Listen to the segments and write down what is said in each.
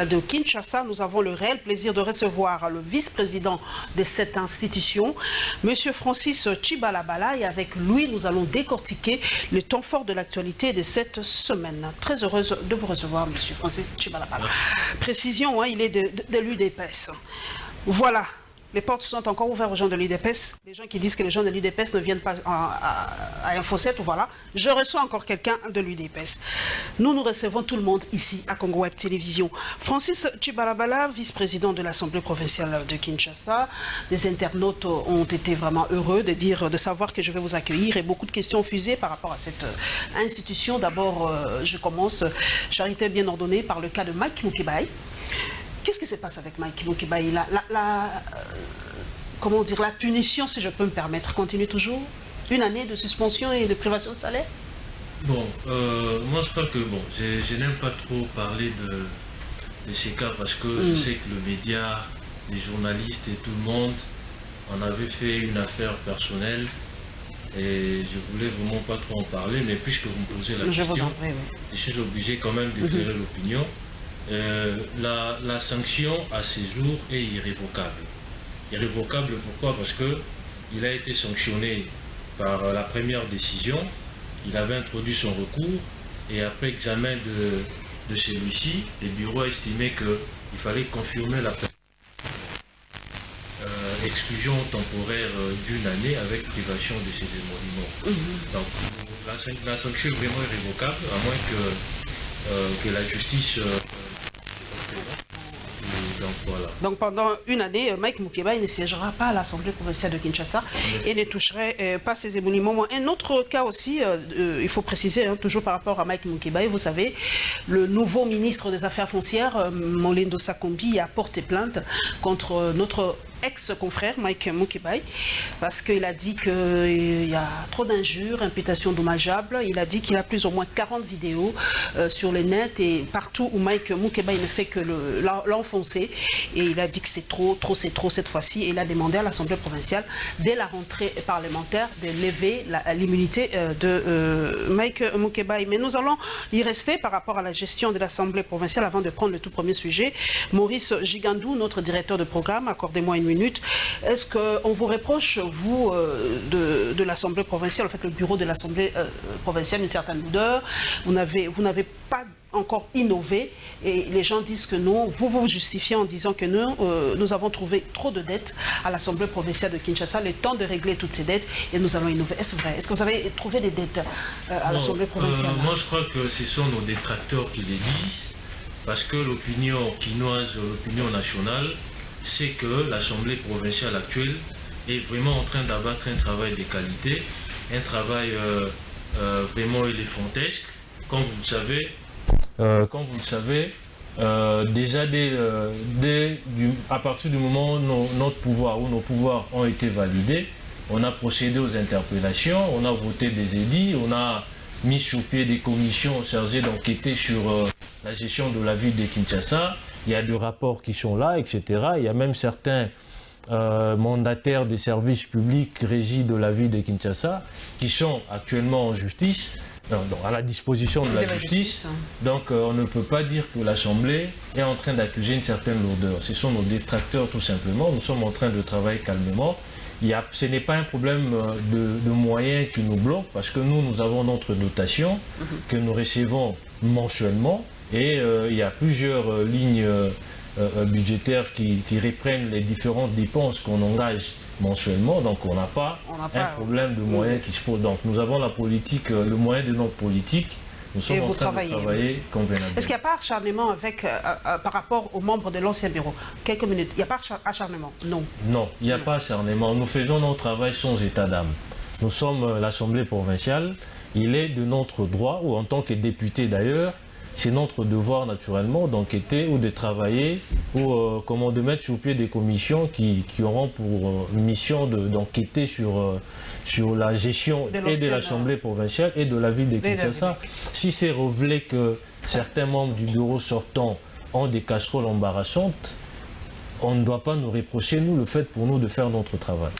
De Kinshasa, nous avons le réel plaisir de recevoir le vice-président de cette institution, M. Francis Tchibalabala, et avec lui, nous allons décortiquer le temps fort de l'actualité de cette semaine. Très heureuse de vous recevoir, M. Francis Tchibalabala. Précision, hein, il est de l'UDPS. Voilà. Les portes sont encore ouvertes aux gens de l'UDPS. Les gens qui disent que les gens de l'UDPS ne viennent pas à Info 7, voilà. Je reçois encore quelqu'un de l'UDPS. Nous recevons tout le monde ici à Congo Web Télévision. Francis Tchibalabala, vice-président de l'Assemblée provinciale de Kinshasa. Les internautes ont été vraiment heureux de savoir que je vais vous accueillir et beaucoup de questions fusées par rapport à cette institution. D'abord, je commence, charité bien ordonnée, par le cas de Mike Mukebai. Qu'est-ce qui se passe avec Mike Mukebai? Comment dire, la punition, si je peux me permettre, continue toujours? Une année de suspension et de privation de salaire? Bon, moi je crois que bon, je n'aime pas trop parler de ces cas parce que je sais que le média, les journalistes et tout le monde en avait fait une affaire personnelle et je voulais vraiment pas trop en parler, mais puisque vous me posez la question, je suis obligé quand même d'éclairer l'opinion. La sanction à ces jours est irrévocable. Irrévocable pourquoi? Parce qu'il a été sanctionné par la première décision, il avait introduit son recours et après examen de celui-ci, le bureau a estimé qu'il fallait confirmer la exclusion temporaire d'une année avec privation de ses émoluments. Donc la sanction est vraiment irrévocable, à moins que la justice... Voilà. Donc pendant une année, Mike Mukebai ne siégera pas à l'Assemblée provinciale de Kinshasa et ne toucherait pas ses émoluments. Un autre cas aussi, il faut préciser, hein, toujours par rapport à Mike Mukebai, vous savez, le nouveau ministre des Affaires foncières, Molendo Sakombi, a porté plainte contre notre ex-confrère Mike Mukebai parce qu'il a dit qu'il y a trop d'injures, imputations dommageables. Il a dit qu'il a plus ou moins 40 vidéos sur le net et partout où Mike Mukebai ne fait que l'enfoncer. Et il a dit que c'est trop cette fois-ci. Et il a demandé à l'Assemblée provinciale, dès la rentrée parlementaire, de lever l'immunité de Mike Mukebai. Mais nous allons y rester par rapport à la gestion de l'Assemblée provinciale avant de prendre le tout premier sujet. Maurice Gigandou, notre directeur de programme, accordez-moi une minute. Est-ce qu'on vous reproche, vous, de l'Assemblée provinciale, en fait le bureau de l'Assemblée provinciale, une certaine lourdeur? Vous n'avez pas encore innové et les gens disent que non, vous vous justifiez en disant que non, nous avons trouvé trop de dettes à l'Assemblée provinciale de Kinshasa, le temps de régler toutes ces dettes et nous allons innover. Est-ce vrai? Est-ce que vous avez trouvé des dettes à l'Assemblée provinciale? Moi je crois que ce sont nos détracteurs qui les disent parce que l'opinion quinoise, l'opinion nationale, c'est que l'Assemblée provinciale actuelle est vraiment en train d'abattre un travail de qualité, un travail vraiment éléphantesque. Comme vous le savez, déjà à partir du moment où nos pouvoirs ont été validés, on a procédé aux interpellations, on a voté des édits, on a mis sur pied des commissions chargées d'enquêter sur la gestion de la ville de Kinshasa. Il y a des rapports qui sont là, etc. Il y a même certains mandataires des services publics régis de la ville de Kinshasa qui sont actuellement en justice. À la disposition de la justice. Donc on ne peut pas dire que l'Assemblée est en train d'accuser une certaine lourdeur. Ce sont nos détracteurs tout simplement. Nous sommes en train de travailler calmement. Ce n'est pas un problème de moyens qui nous bloque parce que nous avons notre dotation que nous recevons mensuellement et il y a plusieurs lignes budgétaires qui reprennent les différentes dépenses qu'on engage mensuellement, donc on n'a pas un problème de moyens qui se pose. Donc nous avons la politique, le moyen de notre politique, nous sommes en train de travailler convenablement. Est-ce qu'il n'y a pas acharnement par rapport aux membres de l'ancien bureau? Quelques minutes, il n'y a pas acharnement? Non. Non, il n'y a pas acharnement. Nous faisons notre travail sans état d'âme. Nous sommes l'Assemblée provinciale, il est de notre droit, ou en tant que député d'ailleurs, c'est notre devoir naturellement d'enquêter ou de travailler ou de mettre sur pied des commissions qui auront pour mission d'enquêter sur la gestion et de l'Assemblée provinciale et de la ville de Kinshasa. Si c'est révélé que certains membres du bureau sortant ont des casseroles embarrassantes, on ne doit pas nous reprocher, nous, le fait pour nous de faire notre travail.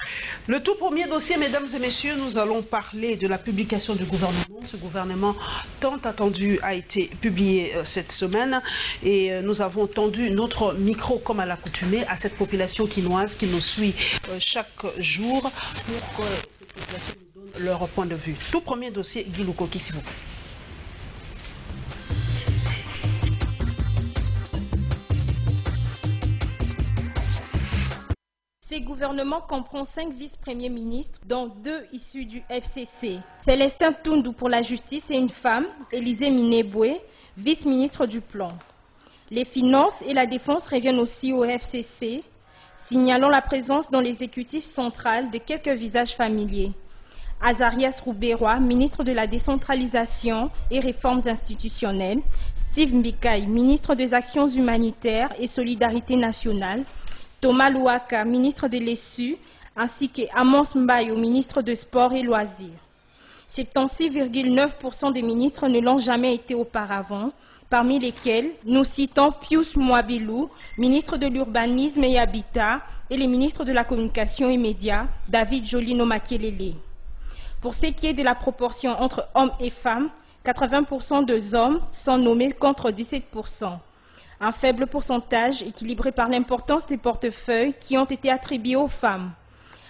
Le tout premier dossier, mesdames et messieurs, nous allons parler de la publication du gouvernement. Ce gouvernement tant attendu a été publié cette semaine et nous avons tendu notre micro, comme à l'accoutumée, à cette population quinoise qui nous suit chaque jour pour que cette population nous donne leur point de vue. Tout premier dossier, Guy Lukoki, s'il vous plaît. Ce gouvernement comprend 5 vice-premiers ministres, dont 2 issus du FCC. Célestin Toundou pour la justice et une femme, Élisée Mineboué, vice-ministre du plan. Les finances et la défense reviennent aussi au FCC, signalant la présence dans l'exécutif central de quelques visages familiers. Azarias Rouberois, ministre de la décentralisation et réformes institutionnelles. Steve Mbikaï, ministre des Actions humanitaires et solidarité nationale. Thomas Louaka, ministre de l'ESU, ainsi qu'Amos Mbayo, ministre de Sport et Loisirs. 76,9% des ministres ne l'ont jamais été auparavant, parmi lesquels nous citons Pius Mwabilou, ministre de l'Urbanisme et Habitat, et les ministres de la Communication et Médias, David Jolino Makelele. Pour ce qui est de la proportion entre hommes et femmes, 80% des hommes sont nommés contre 17%. Un faible pourcentage équilibré par l'importance des portefeuilles qui ont été attribués aux femmes.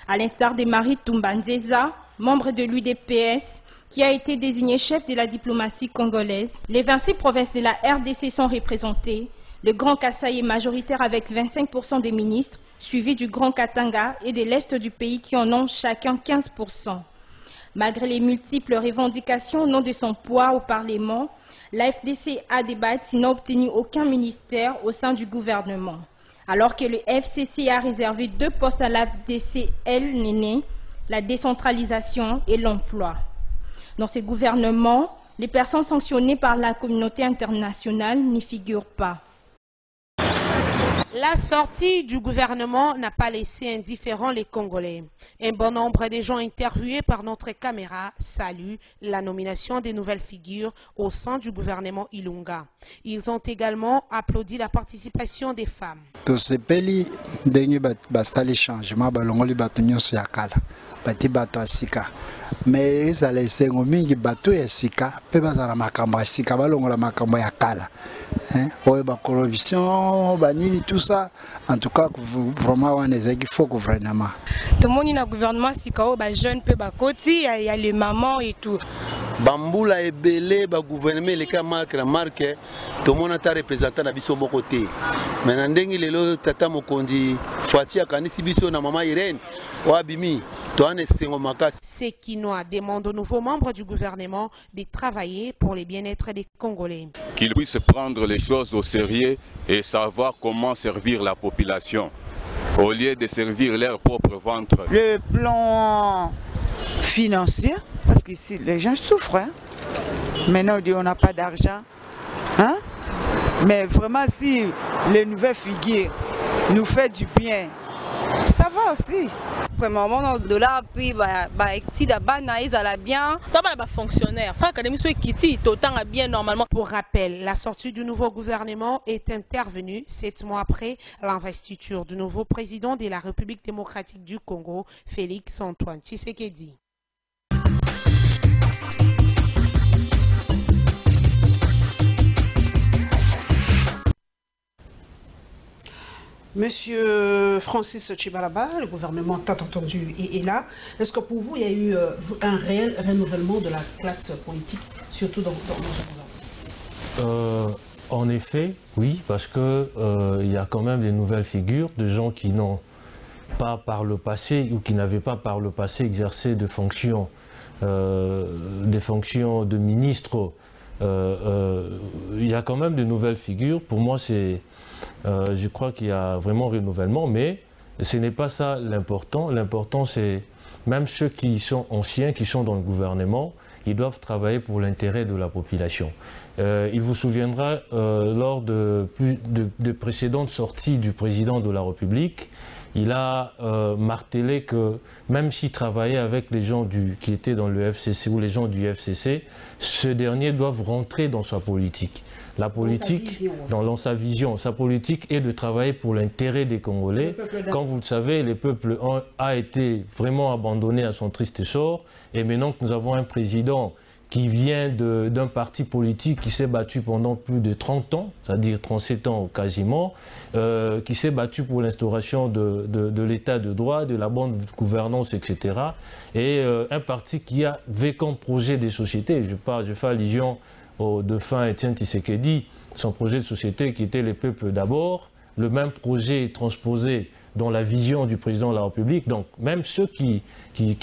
À l'instar de Marie Toumba-Nzeza, membre de l'UDPS, qui a été désigné chef de la diplomatie congolaise, les 26 provinces de la RDC sont représentées. Le Grand Kasaï est majoritaire avec 25% des ministres, suivi du Grand Katanga et de l'Est du pays qui en ont chacun 15%. Malgré les multiples revendications au nom de son poids au Parlement, la FDC a débattu n'a obtenu aucun ministère au sein du gouvernement. Alors que le FCC a réservé 2 postes à la FDC-L Néné, la décentralisation et l'emploi. Dans ce gouvernement, les personnes sanctionnées par la communauté internationale n'y figurent pas. La sortie du gouvernement n'a pas laissé indifférents les Congolais. Un bon nombre de gens interviewés par notre caméra saluent la nomination des nouvelles figures au sein du gouvernement Ilunga. Ils ont également applaudi la participation des femmes. Tosepeli ndenge basali changement balongoli bato nyonso ya kala bati bato asika mais ezala esengo mingi bato ya sika pe bazala makambo ya sika balongola makambo ya kala oyo ba corruption banini tout ça en tout cas vraiment on est qu'il faut gouvernement tout le monde na gouvernement sika o ba jeune pe ba koti il y a les mamans et tout bambula ebele ba gouvernement le ka marque la marque tout le monde a représentant na biso moko te mais na ndenge lelo tata mokondi Fatia kanisi biso na mama Irene wabimi. Ces Quinois demandent aux nouveaux membres du gouvernement de travailler pour le bien-être des Congolais. Qu'ils puissent prendre les choses au sérieux et savoir comment servir la population, au lieu de servir leur propre ventre. Le plan financier, parce qu'ici les gens souffrent. Hein? Maintenant on n'a pas d'argent. Hein? Mais vraiment si les nouvelles figures nous font du bien, ça va aussi. Premièrement, dollar puis bien. Fonctionnaire. Bien normalement. Pour rappel, la sortie du nouveau gouvernement est intervenue 7 mois après l'investiture du nouveau président de la République démocratique du Congo, Félix Antoine Tshisekedi. Monsieur Francis Tchibalaba, le gouvernement tant entendu est là. Est-ce que pour vous, il y a eu un réel renouvellement de la classe politique, surtout dans ce gouvernement? En effet, oui, parce que il y a quand même des nouvelles figures de gens qui n'ont pas par le passé ou qui n'avaient pas par le passé exercé des fonctions de ministre. Il y a quand même de nouvelles figures. Pour moi, je crois qu'il y a vraiment renouvellement, mais ce n'est pas ça l'important. L'important, c'est même ceux qui sont anciens, qui sont dans le gouvernement, ils doivent travailler pour l'intérêt de la population. Il vous souviendra, lors de précédentes sorties du président de la République, il a martelé que même s'il travaillait avec les gens qui étaient dans le FCC ou les gens du FCC, ce dernier doivent rentrer dans sa politique. La politique, dans sa vision, sa politique est de travailler pour l'intérêt des Congolais. Comme vous le savez, le peuple a été vraiment abandonné à son triste sort. Et maintenant que nous avons un président qui vient d'un parti politique qui s'est battu pendant plus de 30 ans, c'est-à-dire 37 ans quasiment, qui s'est battu pour l'instauration de l'état de droit, de la bonne gouvernance, etc. Et un parti qui avait comme projet des sociétés, je fais allusion au défunt Étienne Tshisekedi, son projet de société qui était les peuples d'abord, le même projet est transposé dans la vision du président de la République. Donc même ceux qui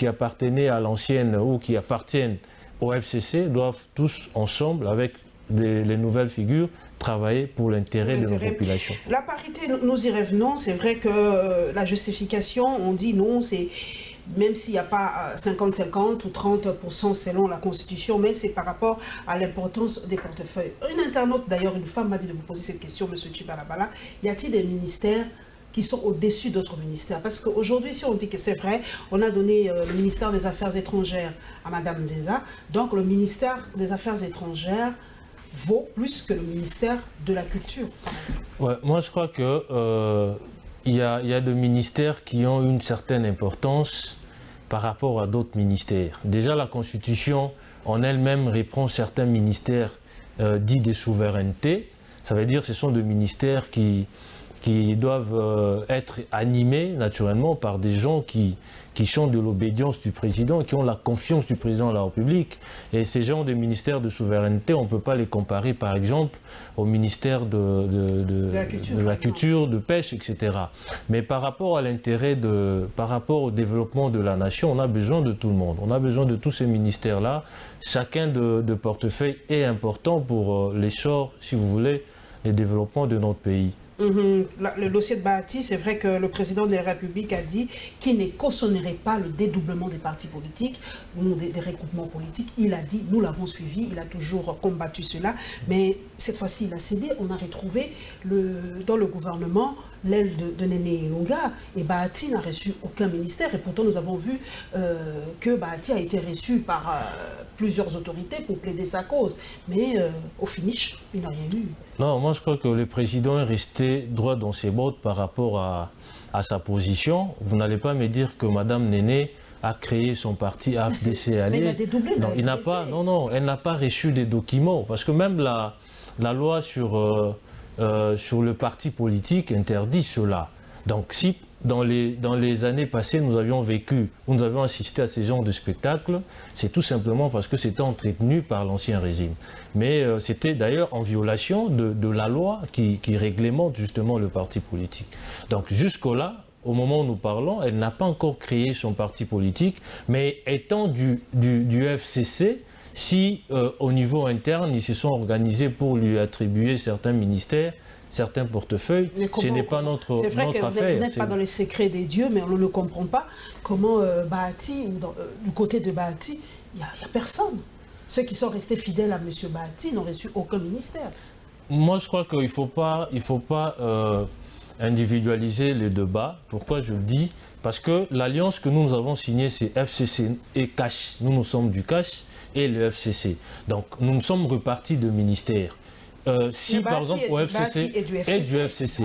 appartenaient à l'ancienne ou qui appartiennent au FCC doivent tous ensemble, avec les nouvelles figures, travailler pour l'intérêt de la population. La parité, nous y revenons. C'est vrai que la justification, on dit non, c'est même s'il n'y a pas 50-50 ou 30% selon la Constitution, mais c'est par rapport à l'importance des portefeuilles. Une internaute, d'ailleurs, une femme m'a dit de vous poser cette question, M. Chibalabala, y a-t-il des ministères qui sont au-dessus d'autres ministères? Parce qu'aujourd'hui, si on dit que c'est vrai, on a donné le ministère des Affaires étrangères à Mme Nzeza, donc le ministère des Affaires étrangères vaut plus que le ministère de la Culture, par exemple. Ouais, moi, je crois que il y a des ministères qui ont une certaine importance par rapport à d'autres ministères. Déjà, la Constitution en elle-même reprend certains ministères dits de souveraineté. Ça veut dire que ce sont des ministères qui doivent être animés naturellement par des gens qui sont de l'obédience du président, qui ont la confiance du président de la République. Et ces gens des ministères de souveraineté, on ne peut pas les comparer par exemple au ministère de la culture, de pêche, etc. Mais par rapport à l'intérêt, par rapport au développement de la nation, on a besoin de tout le monde. On a besoin de tous ces ministères-là. Chacun de portefeuille est important pour l'essor, si vous voulez, le développement de notre pays. Le dossier de Bahati, c'est vrai que le président de la République a dit qu'il ne cautionnerait pas le dédoublement des partis politiques ou des regroupements politiques. Il a dit, nous l'avons suivi, il a toujours combattu cela, mais cette fois-ci il a cédé. On a retrouvé dans le gouvernement l'aile de Néné Ilunga, et Bahati n'a reçu aucun ministère, et pourtant nous avons vu que Bahati a été reçu par plusieurs autorités pour plaider sa cause, mais au finish, il n'a rien eu. Non, moi je crois que le président est resté droit dans ses bottes par rapport à sa position. Vous n'allez pas me dire que Mme Néné a créé son parti AFDC. Mais il a dédoublé. Non, elle n'a pas reçu des documents, parce que même la loi sur le parti politique interdit cela. Donc si dans les années passées nous avions vécu, ou nous avions assisté à ces genres de spectacles, c'est tout simplement parce que c'était entretenu par l'ancien régime. Mais c'était d'ailleurs en violation de la loi qui réglemente justement le parti politique. Donc jusque-là, au moment où nous parlons, elle n'a pas encore créé son parti politique, mais étant du FCC, si au niveau interne, ils se sont organisés pour lui attribuer certains ministères, certains portefeuilles, ce n'est pas notre affaire. C'est vrai que vous n'êtes pas dans les secrets des dieux, mais on ne comprend pas comment Bahati, ou du côté de Bahati, il n'y a personne. Ceux qui sont restés fidèles à M. Bahati n'ont reçu aucun ministère. Moi, je crois qu'il ne faut pas individualiser les débats. Pourquoi je le dis? Parce que l'alliance que nous avons signée, c'est FCC et CACH. Nous sommes du CACH et le FCC. Donc, nous sommes repartis de ministères. Si par exemple au FCC et du FCC,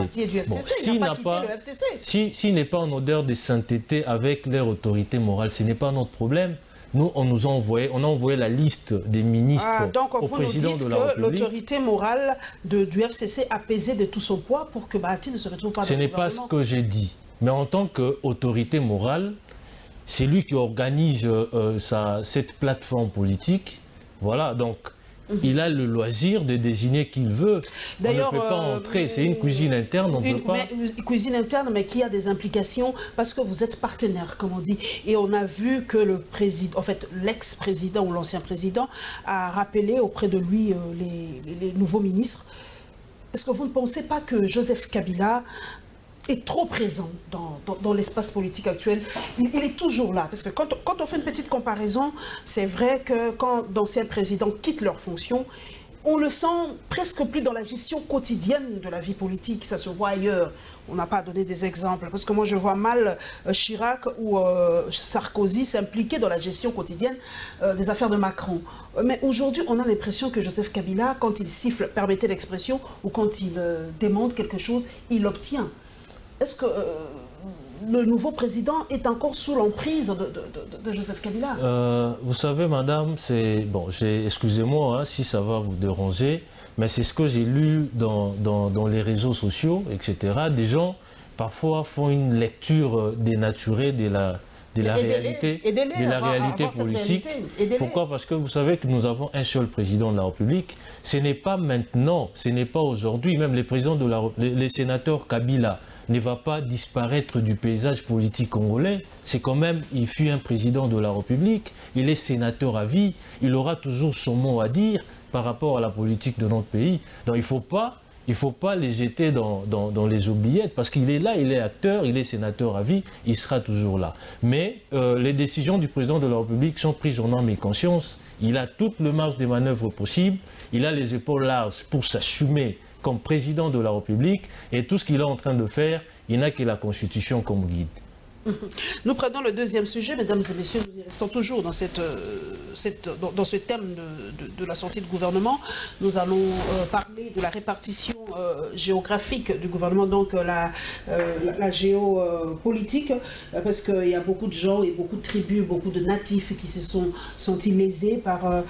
s'il n'est pas en odeur de sainteté avec leur autorité morale, ce n'est pas notre problème. Nous, on a envoyé la liste des ministres au président de la République. Donc, vous nous dites que l'autorité morale du FCC a pesé de tout son poids pour que Bahati ne se retrouve pas dans le gouvernement. Ce n'est pas ce que j'ai dit. Mais en tant qu'autorité morale, c'est lui qui organise cette plateforme politique. Voilà, donc il a le loisir de désigner qui il veut. On ne peut pas entrer, c'est une cuisine interne, on ne peut pas... Une cuisine interne, mais qui a des implications, parce que vous êtes partenaire, comme on dit. Et on a vu que le président, en fait, l'ex-président ou l'ancien président a rappelé auprès de lui les nouveaux ministres. Est-ce que vous ne pensez pas que Joseph Kabila est trop présent dans l'espace politique actuel? Il est toujours là. Parce que quand on fait une petite comparaison, c'est vrai que quand d'anciens présidents quittent leur fonction, on le sent presque plus dans la gestion quotidienne de la vie politique, ça se voit ailleurs. On n'a pas donné des exemples, parce que moi je vois mal Chirac ou Sarkozy s'impliquer dans la gestion quotidienne des affaires de Macron. Mais aujourd'hui, on a l'impression que Joseph Kabila, quand il siffle, permettez l'expression, ou quand il demande quelque chose, il l'obtient. Est-ce que le nouveau président est encore sous l'emprise de Joseph Kabila? Vous savez, madame, bon, excusez-moi hein, si ça va vous déranger, mais c'est ce que j'ai lu dans les réseaux sociaux, etc. Des gens, parfois, font une lecture dénaturée de la réalité, politique. Pourquoi? Parce que vous savez que nous avons un seul président de la République. Ce n'est pas maintenant, ce n'est pas aujourd'hui. Même les sénateurs Kabila ne va pas disparaître du paysage politique congolais. C'est quand même, il fut un président de la République, il est sénateur à vie, il aura toujours son mot à dire par rapport à la politique de notre pays. Donc il ne faut pas les jeter dans les oubliettes, parce qu'il est là, il est acteur, il est sénateur à vie, il sera toujours là. Mais les décisions du président de la République sont prises en âme et conscience. Il a toute le marge des manœuvres possibles, il a les épaules larges pour s'assumer comme président de la République, et tout ce qu'il est en train de faire, il n'a que la Constitution comme guide. Nous prenons le deuxième sujet, mesdames et messieurs, nous y restons toujours dans ce thème de la sortie de gouvernement. Nous allons parler de la répartition géographique du gouvernement, donc la géopolitique, parce qu'il y a beaucoup de gens et beaucoup de tribus, beaucoup de natifs qui se sont sentis lésés par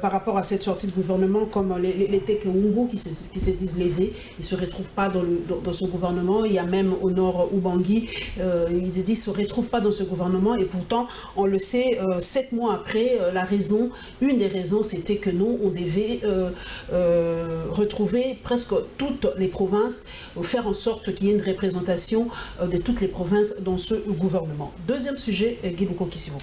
rapport à cette sortie de gouvernement, comme les Tekeungu qui se disent lésés. Ils ne se retrouvent pas dans ce gouvernement. Il y a même au nord Ubangi, ils se disent ne se retrouvent pas dans ce gouvernement, et pourtant on le sait, 7 mois après, une des raisons c'était que nous on devait retrouver presque toutes les provinces, faire en sorte qu'il y ait une représentation de toutes les provinces dans ce gouvernement. Deuxième sujet, Guy Luko Kisivo.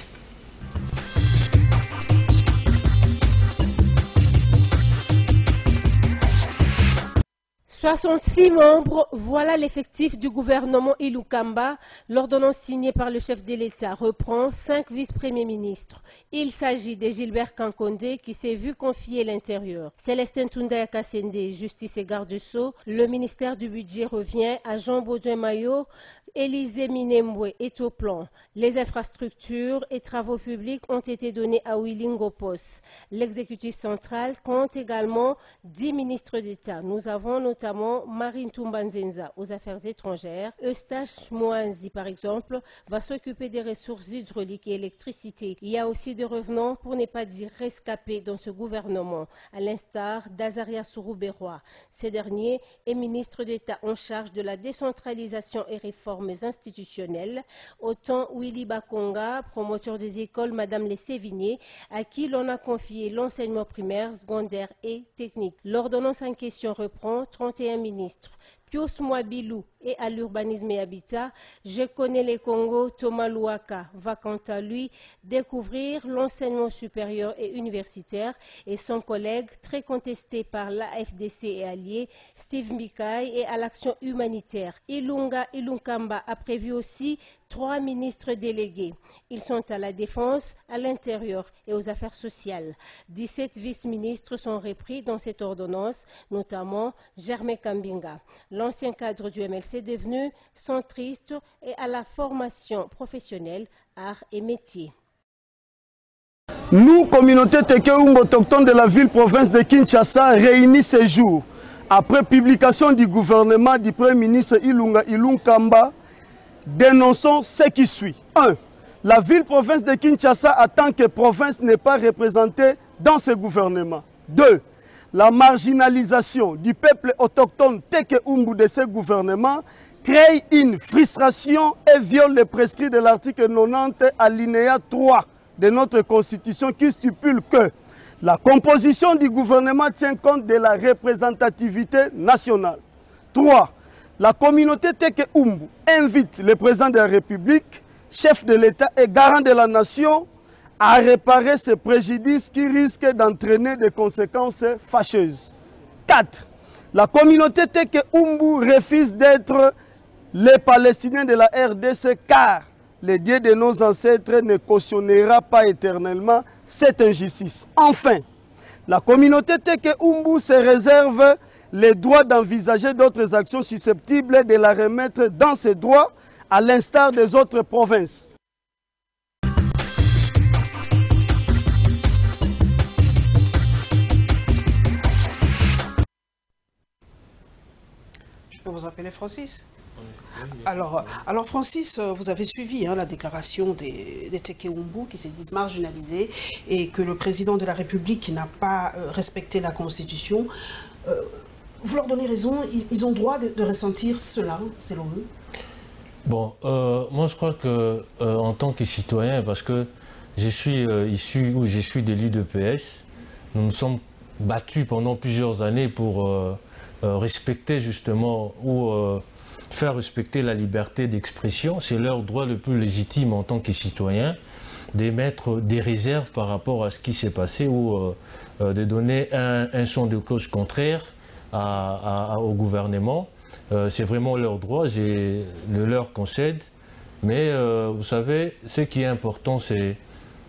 66 membres, voilà l'effectif du gouvernement Ilukamba. L'ordonnance signée par le chef de l'État reprend 5 vice-premiers ministres. Il s'agit de Gilbert Kankonde qui s'est vu confier l'intérieur. Célestin Tundaya Kassende, justice et garde-sceaux. Le ministère du budget revient à Jean Baudouin Mayo. Élisée Minembwe est au plan. Les infrastructures et travaux publics ont été donnés à Wilingo Pos. L'exécutif central compte également 10 ministres d'État. Nous avons notamment Marine Toumbanzenza aux affaires étrangères. Eustache Mouanzi, par exemple, va s'occuper des ressources hydrauliques et électricité. Il y a aussi des revenants, pour ne pas dire rescapés, dans ce gouvernement, à l'instar d'Azaria Sourouberois. Ce dernier est ministre d'État en charge de la décentralisation et réforme institutionnelles. Autant Willy Bakonga, promoteur des écoles Madame Les Sévigné, à qui l'on a confié l'enseignement primaire, secondaire et technique. L'ordonnance en question reprend 31 ministres. Pius Mwabilou et à l'urbanisme et habitat, je connais les Congo, Thomas Louaka va quant à lui découvrir l'enseignement supérieur et universitaire, et son collègue très contesté par l'AFDC et alliés, Steve Mbikai, et à l'action humanitaire. Ilunga Ilunkamba a prévu aussi 3 ministres délégués. Ils sont à la défense, à l'intérieur et aux affaires sociales. 17 vice-ministres sont repris dans cette ordonnance, notamment Germain Kambinga. L'ancien cadre du MLC devenu centriste et à la formation professionnelle, arts et métiers. Nous, communauté Tekeungu autochtone de la ville-province de Kinshasa, réunis ce jour, après publication du gouvernement du Premier ministre Ilunga Ilunkamba, dénonçons ce qui suit. 1. La ville-province de Kinshasa, en tant que province, n'est pas représentée dans ce gouvernement. 2. La marginalisation du peuple autochtone Tekeungu de ce gouvernement crée une frustration et viole les prescrits de l'article 90 alinéa 3 de notre Constitution qui stipule que la composition du gouvernement tient compte de la représentativité nationale. 3. La communauté Tekeungu invite le président de la République, chef de l'État et garant de la nation, à réparer ce préjudice qui risque d'entraîner des conséquences fâcheuses. 4. La communauté Tekeungu refuse d'être les Palestiniens de la RDC car le Dieu de nos ancêtres ne cautionnera pas éternellement cette injustice. Enfin, La communauté Teke Umbu se réserve les droits d'envisager d'autres actions susceptibles de la remettre dans ses droits, à l'instar des autres provinces. Je peux vous appeler Francis? Alors Francis, vous avez suivi la déclaration des Teke Umbu qui se disent marginalisés et que le président de la République n'a pas respecté la Constitution. Vous leur donnez raison, ils ont droit de ressentir cela, selon vous? Bon, moi je crois que en tant que citoyen, parce que je suis issu ou je suis de l'UDPS, nous nous sommes battus pendant plusieurs années pour respecter justement ou faire respecter la liberté d'expression. C'est leur droit le plus légitime en tant que citoyen d'émettre des réserves par rapport à ce qui s'est passé ou de donner un son de cloche contraire au gouvernement. C'est vraiment leur droit, je le leur concède. Mais vous savez, ce qui est important, c'est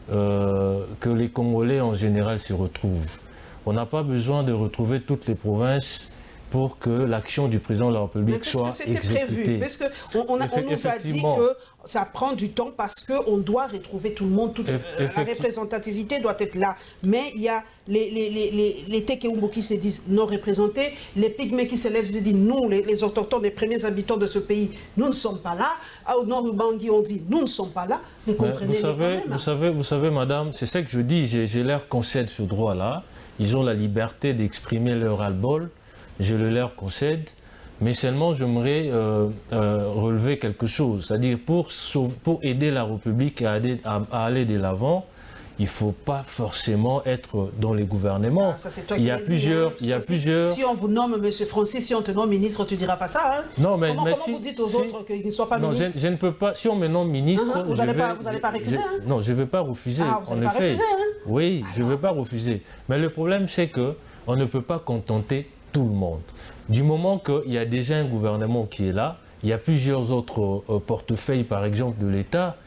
que les Congolais en général se retrouvent. On n'a pas besoin de retrouver toutes les provinces pour que l'action du président de la République soit exécutée. Parce qu'on nous a dit que ça prend du temps parce qu'on doit retrouver tout le monde, la représentativité doit être là. Mais il y a les Teke Umbu qui se disent non représentés, les Pygmées qui se lèvent et se disent nous, les autochtones, les premiers habitants de ce pays, nous ne sommes pas là. Au nord Ubangi, on dit nous ne sommes pas là. Mais comprenez-les vous savez, madame, c'est ça que je dis, je leur concède ce droit-là. Ils ont la liberté d'exprimer leur ras-le-bol. Je le leur concède, mais seulement j'aimerais relever quelque chose. C'est-à-dire pour aider la République à aller de l'avant, il ne faut pas forcément être dans les gouvernements. Il y a plusieurs... Si on vous nomme M. Francis, si on te nomme ministre, tu ne diras pas ça. Hein? Non, mais comment vous dites aux autres qu'ils ne soient pas ministres? Je ne peux pas. Si on me nomme ministre... Vous n'allez pas refuser hein? Non, je ne vais pas refuser. Vous n'allez pas refuser hein? Oui, je ne vais pas refuser. Mais le problème, c'est qu'on ne peut pas contenter tout le monde. Du moment qu'il y a déjà un gouvernement qui est là, il y a plusieurs autres portefeuilles, par exemple, de l'État,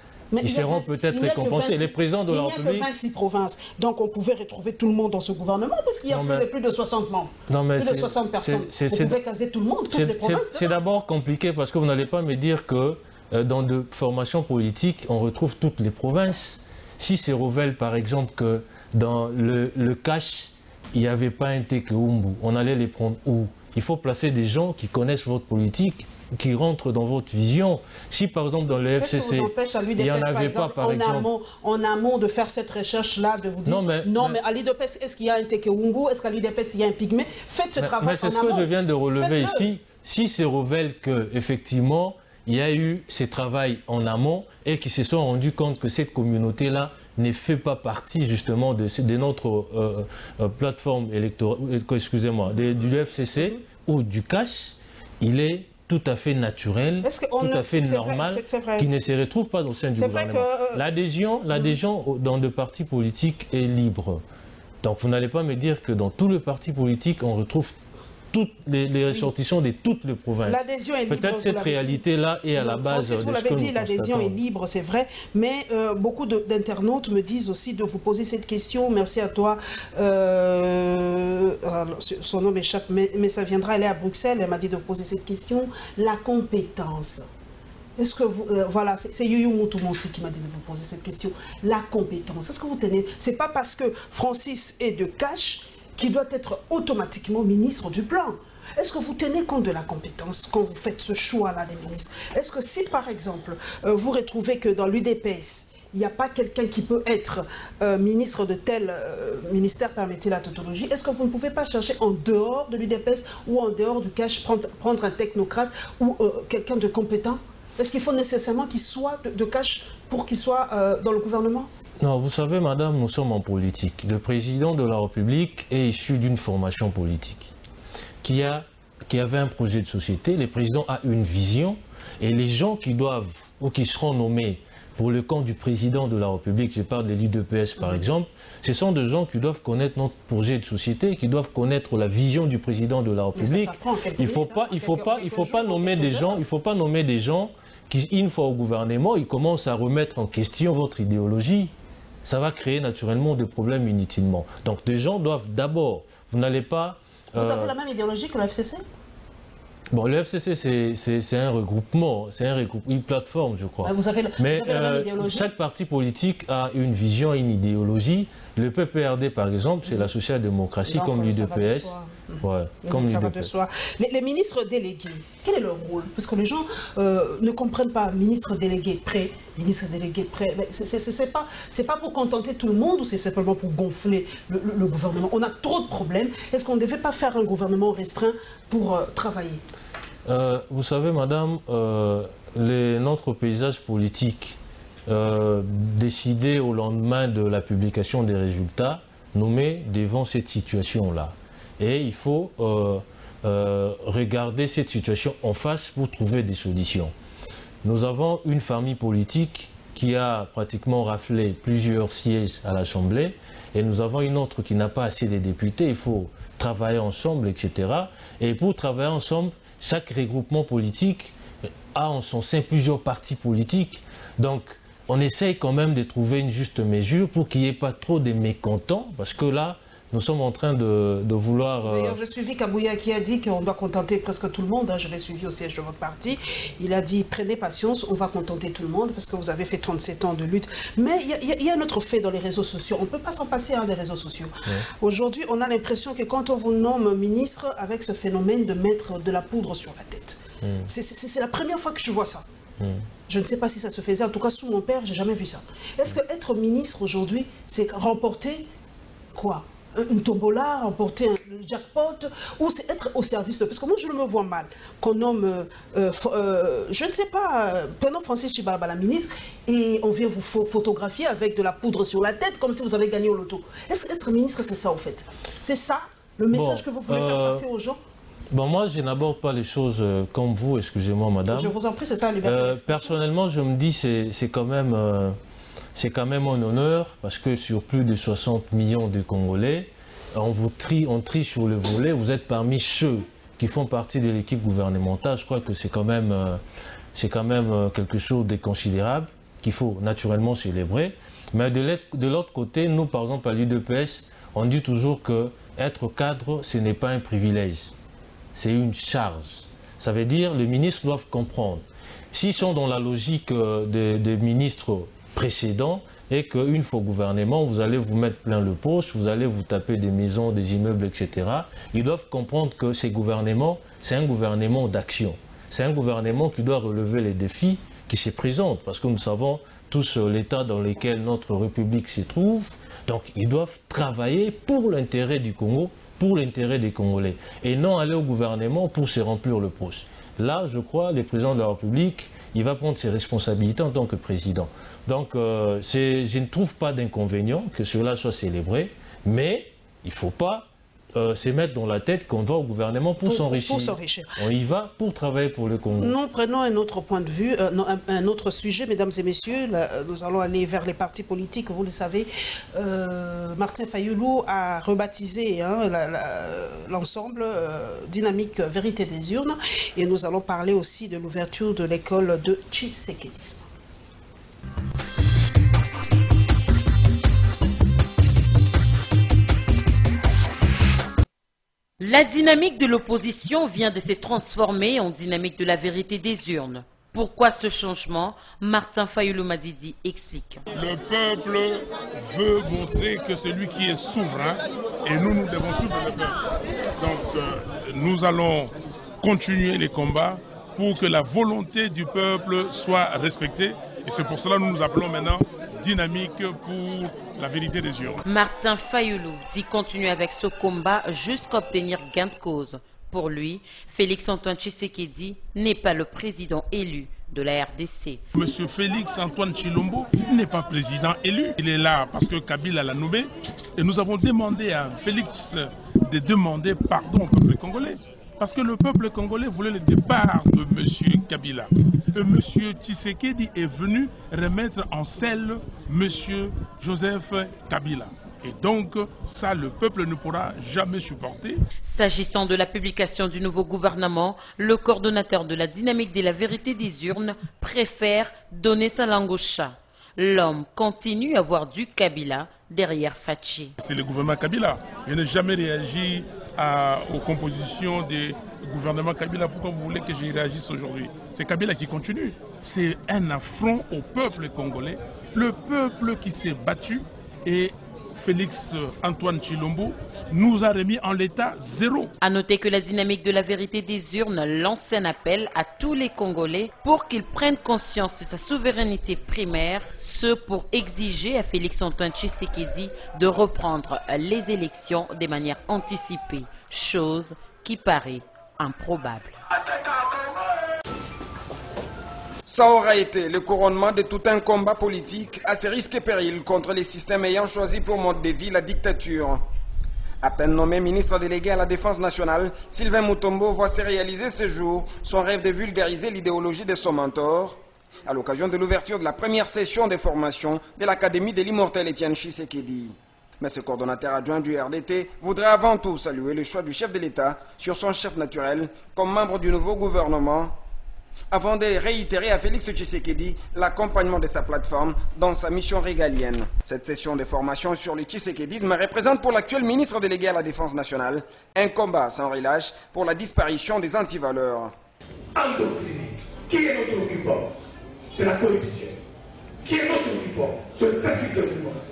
ils seront peut-être récompensés. Les présidents de la République... Il n'y a que 26 provinces, donc on pouvait retrouver tout le monde dans ce gouvernement, parce qu'il y a plus de 60 membres, plus de 60 personnes. Vous pouvez caser tout le monde, toutes les provinces. C'est d'abord compliqué, parce que vous n'allez pas me dire que dans de formations politiques, on retrouve toutes les provinces. Si c'est révèle, par exemple, que dans le cash, il n'y avait pas un Teke Umbu, on allait les prendre où? Il faut placer des gens qui connaissent votre politique, qui rentrent dans votre vision. Si par exemple dans le FCC, il n'y en avait pas par exemple... En amont de faire cette recherche-là, de vous dire non mais à l'UDPS, est-ce qu'il y a un Teke Umbu? Est-ce qu'à l'UDPS il y a un Pygmée? Faites ce travail en amont. Mais c'est ce que je viens de relever ici. Si c'est révèle qu'effectivement, il y a eu ce travail en amont et qu'ils se sont rendus compte que cette communauté-là ne fait pas partie justement de notre plateforme électorale, excusez-moi, du FCC ou du cash, il est tout à fait naturel, tout à fait normal, qui ne se retrouve pas au sein du gouvernement. L'adhésion dans le parti politique est libre. Donc vous n'allez pas me dire que dans tout le parti politique, on retrouve toutes les ressortissants de toutes les provinces. L'adhésion est libre. Peut-être cette réalité-là est à la base de ce que nous constatons. Vous l'avez dit, l'adhésion est libre, c'est vrai, mais beaucoup d'internautes me disent aussi de vous poser cette question. Merci à toi. Son nom m'échappe, mais ça viendra. Elle est à Bruxelles, elle m'a dit de vous poser cette question. La compétence. Est-ce que vous... voilà, c'est Youyou Moutoumossi qui m'a dit de vous poser cette question. La compétence. Est-ce que vous tenez... C'est pas parce que Francis est de cash qui doit être automatiquement ministre du plan. Est-ce que vous tenez compte de la compétence quand vous faites ce choix-là des ministres? Est-ce que si, par exemple, vous retrouvez que dans l'UDPS, il n'y a pas quelqu'un qui peut être ministre de tel ministère, permettez la tautologie, est-ce que vous ne pouvez pas chercher en dehors de l'UDPS ou en dehors du cash, prendre un technocrate ou quelqu'un de compétent? Est-ce qu'il faut nécessairement qu'il soit de cash pour qu'il soit dans le gouvernement? Non, vous savez, madame, nous sommes en politique. Le président de la République est issu d'une formation politique qui avait un projet de société. Le président a une vision et les gens qui doivent ou qui seront nommés pour le camp du président de la République, je parle de l'UDPS par exemple, ce sont des gens qui doivent connaître notre projet de société, qui doivent connaître la vision du président de la République. Il ne faut pas nommer des gens qui, une fois au gouvernement, ils commencent à remettre en question votre idéologie. ça va créer naturellement des problèmes inutilement. Donc des gens doivent d'abord, vous n'allez pas... Vous avez la même idéologie que le FCC? Bon, le FCC, c'est un regroupement, une plateforme, je crois. Vous avez la même idéologie? Chaque parti politique a une vision, une idéologie. Le PPRD, par exemple, c'est la social-démocratie, comme l'UDPS. Ouais, comme ça va de soi. Les ministres délégués, quel est leur rôle? Parce que les gens ne comprennent pas. Ministre délégué prêt, ministre délégué prêt. C'est pas pour contenter tout le monde ou c'est simplement pour gonfler le gouvernement? On a trop de problèmes. Est-ce qu'on ne devait pas faire un gouvernement restreint pour travailler? Vous savez, madame, notre paysage politique décidé au lendemain de la publication des résultats nous met devant cette situation-là. Et il faut regarder cette situation en face pour trouver des solutions. Nous avons une famille politique qui a pratiquement raflé plusieurs sièges à l'Assemblée et nous avons une autre qui n'a pas assez de députés. Il faut travailler ensemble, etc. Et pour travailler ensemble, chaque regroupement politique a en son sein plusieurs partis politiques. Donc, on essaye quand même de trouver une juste mesure pour qu'il n'y ait pas trop de mécontents, parce que là, nous sommes en train de vouloir... D'ailleurs, j'ai suivi Kabouya qui a dit qu'on doit contenter presque tout le monde. Hein. Je l'ai suivi au siège de votre parti. Il a dit, prenez patience, on va contenter tout le monde, parce que vous avez fait 37 ans de lutte. Mais il y a un autre fait dans les réseaux sociaux. On ne peut pas s'en passer des réseaux sociaux. Ouais. Aujourd'hui, on a l'impression que quand on vous nomme ministre, avec ce phénomène de mettre de la poudre sur la tête. C'est la première fois que je vois ça. Je ne sais pas si ça se faisait. En tout cas, sous mon père, je n'ai jamais vu ça. Est-ce que être ministre aujourd'hui, c'est remporter quoi? Une tombola, remporter un jackpot, ou c'est être au service de... Parce que moi, je me vois mal qu'on nomme, je ne sais pas, prenons Francis Tchibalaba, ministre, et on vient vous photographier avec de la poudre sur la tête, comme si vous avez gagné au loto. Est-ce qu'être ministre, c'est ça, au fait? C'est ça, le message que vous voulez faire passer aux gens? Bon, moi, je n'aborde pas les choses comme vous, excusez-moi, madame. Je vous en prie, c'est ça, la liberté. Personnellement, je me dis c'est quand même un honneur, parce que sur plus de 60 millions de Congolais, on trie sur le volet, vous êtes parmi ceux qui font partie de l'équipe gouvernementale. Je crois que c'est quand même quelque chose de considérable qu'il faut naturellement célébrer. Mais de l'autre côté, nous, par exemple, à l'UDPS, on dit toujours que être cadre, ce n'est pas un privilège. C'est une charge. Ça veut dire que les ministres doivent comprendre. S'ils sont dans la logique des ministres précédents et qu'une fois au gouvernement, vous allez vous mettre plein le poche, vous allez vous taper des maisons, des immeubles, etc. Ils doivent comprendre que ces gouvernements, c'est un gouvernement d'action. C'est un gouvernement qui doit relever les défis qui se présentent. Parce que nous savons tous l'état dans lequel notre République se trouve. Donc ils doivent travailler pour l'intérêt du Congo, pour l'intérêt des Congolais, et non aller au gouvernement pour se remplir le poche. Là, je crois, le président de la République, il va prendre ses responsabilités en tant que président. Donc, je ne trouve pas d'inconvénient que cela soit célébré, mais il ne faut pas se mettre dans la tête qu'on va au gouvernement pour s'enrichir. On y va pour travailler pour le Congo. Nous prenons un autre point de vue, un autre sujet, mesdames et messieurs. Là, nous allons aller vers les partis politiques. Vous le savez, Martin Fayoulou a rebaptisé l'ensemble Dynamique Vérité des Urnes. Et nous allons parler aussi de l'ouverture de l'école de Tshisekedisme. La dynamique de l'opposition vient de se transformer en dynamique de la vérité des urnes. Pourquoi ce changement? Martin Fayoulou Madidi explique. Le peuple veut montrer que c'est lui qui est souverain et nous devons suivre le peuple. Donc nous allons continuer les combats pour que la volonté du peuple soit respectée. Et c'est pour cela que nous nous appelons maintenant Dynamique pour la vérité des urnes. Martin Fayoulou dit continuer avec ce combat jusqu'à obtenir gain de cause. Pour lui, Félix-Antoine Tshisekedi n'est pas le président élu de la RDC. Monsieur Félix-Antoine Tshilombo n'est pas président élu. Il est là parce que Kabila l'a nommé. Et nous avons demandé à Félix de demander pardon au peuple congolais. Parce que le peuple congolais voulait le départ de M. Kabila. M. Tshisekedi est venu remettre en selle M. Joseph Kabila. Et donc, ça, le peuple ne pourra jamais supporter. S'agissant de la publication du nouveau gouvernement, le coordonnateur de la dynamique de la vérité des urnes préfère donner sa langue au chat. L'homme continue à voir du Kabila derrière Fachi. C'est le gouvernement Kabila. Je n'ai jamais réagi aux compositions des gouvernements Kabila. Pourquoi vous voulez que j'y réagisse aujourd'hui? C'est Kabila qui continue. C'est un affront au peuple congolais. Le peuple qui s'est battu, et Félix Antoine Tshilombo nous a remis en l'état zéro. À noter que la dynamique de la vérité des urnes lance un appel à tous les Congolais pour qu'ils prennent conscience de sa souveraineté primaire, ce pour exiger à Félix Antoine Tshisekedi de reprendre les élections de manière anticipée, chose qui paraît improbable. Ça aura été le couronnement de tout un combat politique à ses risques et périls contre les systèmes ayant choisi pour mode de vie la dictature. À peine nommé ministre délégué à la Défense nationale, Sylvain Mutombo voit se réaliser ce jour son rêve de vulgariser l'idéologie de son mentor à l'occasion de l'ouverture de la première session de formation de l'Académie de l'immortel Étienne Tshisekedi. Mais ce coordonnateur adjoint du RDT voudrait avant tout saluer le choix du chef de l'État sur son chef naturel comme membre du nouveau gouvernement, avant de réitérer à Félix Tshisekedi l'accompagnement de sa plateforme dans sa mission régalienne. Cette session de formation sur le tshisekédisme représente pour l'actuel ministre délégué à la Défense nationale un combat sans relâche pour la disparition des antivaleurs. Endoctriner. Qui est notre occupant? C'est la corruption. Qui est notre occupant? C'est le trafic d'influence.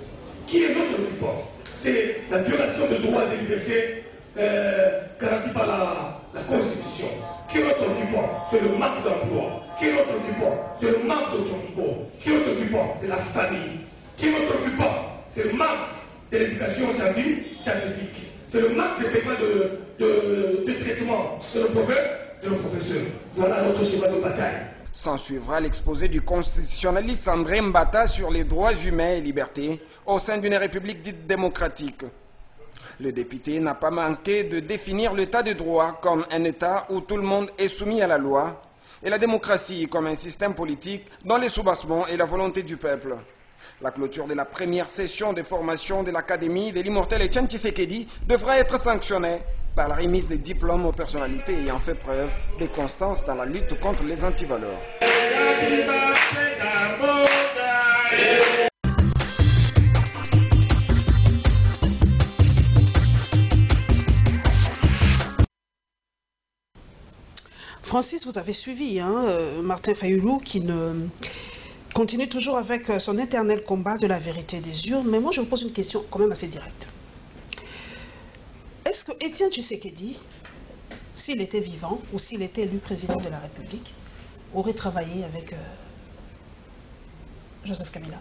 Qui est notre occupant? C'est la violation des droits et libertés garantis par la Constitution. Qui est notre occupant? C'est le manque d'emploi. Qui est notre occupant? C'est le manque de transport. Qui est notre occupant? C'est la famille. Qui est notre occupant? C'est le manque de l'éducation scientifique. C'est le manque de paiement de traitement de nos professeurs. Voilà notre chemin de bataille. S'en suivra l'exposé du constitutionnaliste André Mbata sur les droits humains et libertés au sein d'une république dite démocratique. Le député n'a pas manqué de définir l'état de droit comme un état où tout le monde est soumis à la loi et la démocratie comme un système politique dont les soubassements et la volonté du peuple. La clôture de la première session de formation de l'Académie de l'immortel Étienne Tshisekedi devra être sanctionnée par la remise des diplômes aux personnalités ayant fait preuve de constance dans la lutte contre les antivaleurs. Francis, vous avez suivi Martin Fayulu qui continue toujours avec son éternel combat de la vérité des urnes. Mais moi, je vous pose une question quand même assez directe. Est-ce que Étienne Tshisekedi, s'il était vivant ou s'il était élu président de la République, aurait travaillé avec Joseph Kabila?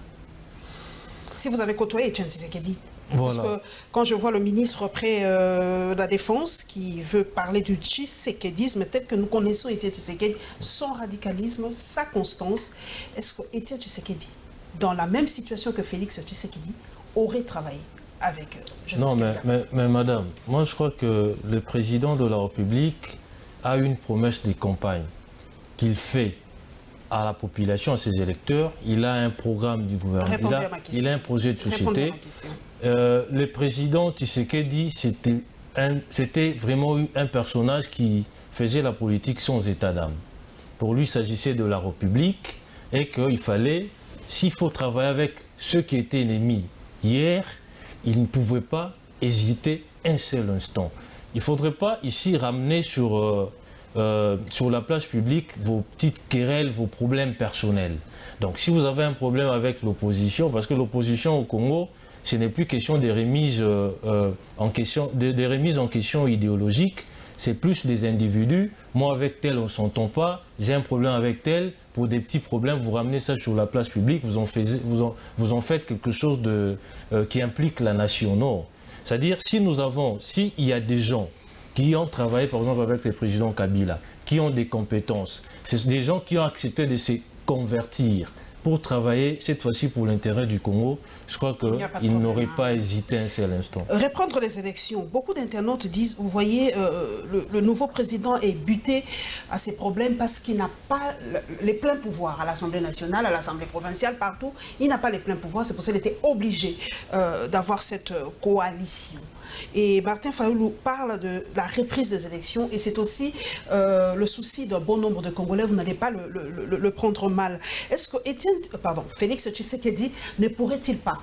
Si vous avez côtoyé Étienne Tshisekedi, voilà. Parce que quand je vois le ministre près de la Défense qui veut parler du tshisekédisme tel que nous connaissons Étienne Tshisekedi, son radicalisme, sa constance, est-ce que Étienne Tshisekedi, dans la même situation que Félix Tshisekedi, aurait travaillé avec Joseph Kabila? Non, mais madame, moi je crois que le président de la République a une promesse de campagne qu'il fait à la population, à ses électeurs. Il a un programme du gouvernement, il a un projet de société. Le président Tshisekedi, c'était vraiment un personnage qui faisait la politique sans état d'âme. Pour lui, il s'agissait de la République et qu'il fallait, s'il faut travailler avec ceux qui étaient ennemis hier, il ne pouvait pas hésiter un seul instant. Il ne faudrait pas ici ramener sur la place publique vos petites querelles, vos problèmes personnels. Donc si vous avez un problème avec l'opposition, parce que l'opposition au Congo, ce n'est plus question des remises en question idéologiques, c'est plus des individus. Moi avec tel on ne s'entend pas, j'ai un problème avec tel, pour des petits problèmes, vous ramenez ça sur la place publique, vous en faites quelque chose qui implique la nation. Non. C'est-à-dire, s'il y a des gens qui ont travaillé par exemple avec le président Kabila, qui ont des compétences, c'est des gens qui ont accepté de se convertir pour travailler cette fois-ci pour l'intérêt du Congo, je crois qu'ils n'auraient pas hésité un seul instant. Reprendre les élections, beaucoup d'internautes disent, vous voyez, le nouveau président est buté à ses problèmes parce qu'il n'a pas les pleins pouvoirs à l'Assemblée nationale, à l'Assemblée provinciale, partout. Il n'a pas les pleins pouvoirs, c'est pour ça qu'il était obligé d'avoir cette coalition. Et Martin Fayoulou parle de la reprise des élections et c'est aussi le souci d'un bon nombre de Congolais, vous n'allez pas le prendre mal. Est-ce que Félix Tshisekedi ne pourrait-il pas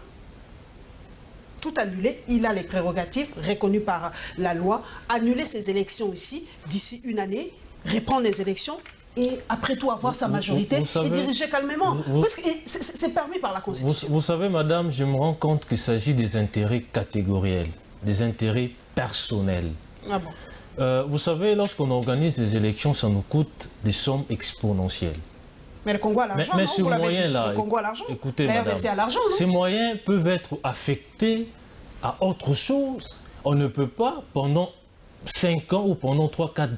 tout annuler? Il a les prérogatives reconnues par la loi, annuler ces élections ici d'ici une année, reprendre les élections et après tout avoir sa majorité et diriger calmement. Parce que c'est permis par la Constitution. Vous savez, madame, je me rends compte qu'il s'agit des intérêts catégoriels, des intérêts personnels. Ah bon. Vous savez, lorsqu'on organise des élections, ça nous coûte des sommes exponentielles. Mais le Congo a l'argent, mais ce moyen-là, écoutez, madame, ces moyens peuvent être affectés à autre chose. On ne peut pas, pendant 5 ans ou pendant 3-4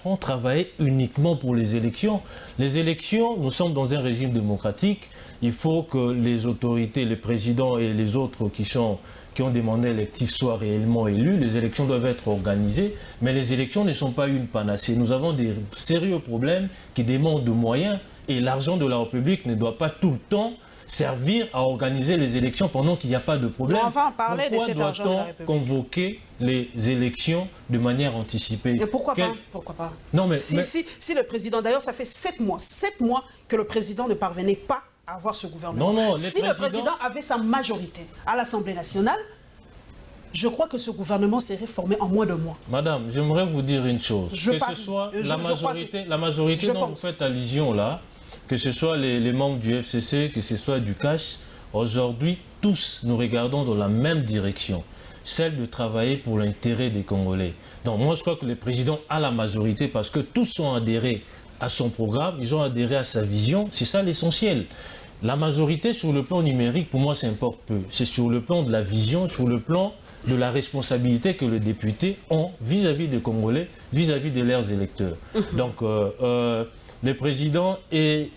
ans, travailler uniquement pour les élections. Les élections, nous sommes dans un régime démocratique. Il faut que les autorités, les présidents et les autres qui ont des mandats électifs soient réellement élus. Les élections doivent être organisées, mais les élections ne sont pas une panacée. Nous avons des sérieux problèmes qui demandent de moyens. Et l'argent de la République ne doit pas tout le temps servir à organiser les élections pendant qu'il n'y a pas de problème. On va en parler de cet argent de la République. Pourquoi doit-on convoquer les élections de manière anticipée? Et pourquoi pas? Non, mais, si le président, d'ailleurs ça fait 7 mois que le président ne parvenait pas à avoir ce gouvernement. Si le président avait sa majorité à l'Assemblée nationale, je crois que ce gouvernement serait formé en moins de mois. Madame, j'aimerais vous dire une chose. Que ce soit la majorité dont vous faites allusion là, que ce soit les membres du FCC, que ce soit du CACH, aujourd'hui, tous nous regardons dans la même direction, celle de travailler pour l'intérêt des Congolais. Donc moi, je crois que le président a la majorité parce que tous ont adhéré à son programme, ils ont adhéré à sa vision, c'est ça l'essentiel. La majorité sur le plan numérique, pour moi, ça importe peu. C'est sur le plan de la vision, sur le plan de la responsabilité que les députés ont vis-à-vis des Congolais, vis-à-vis de leurs électeurs. Donc, le président, il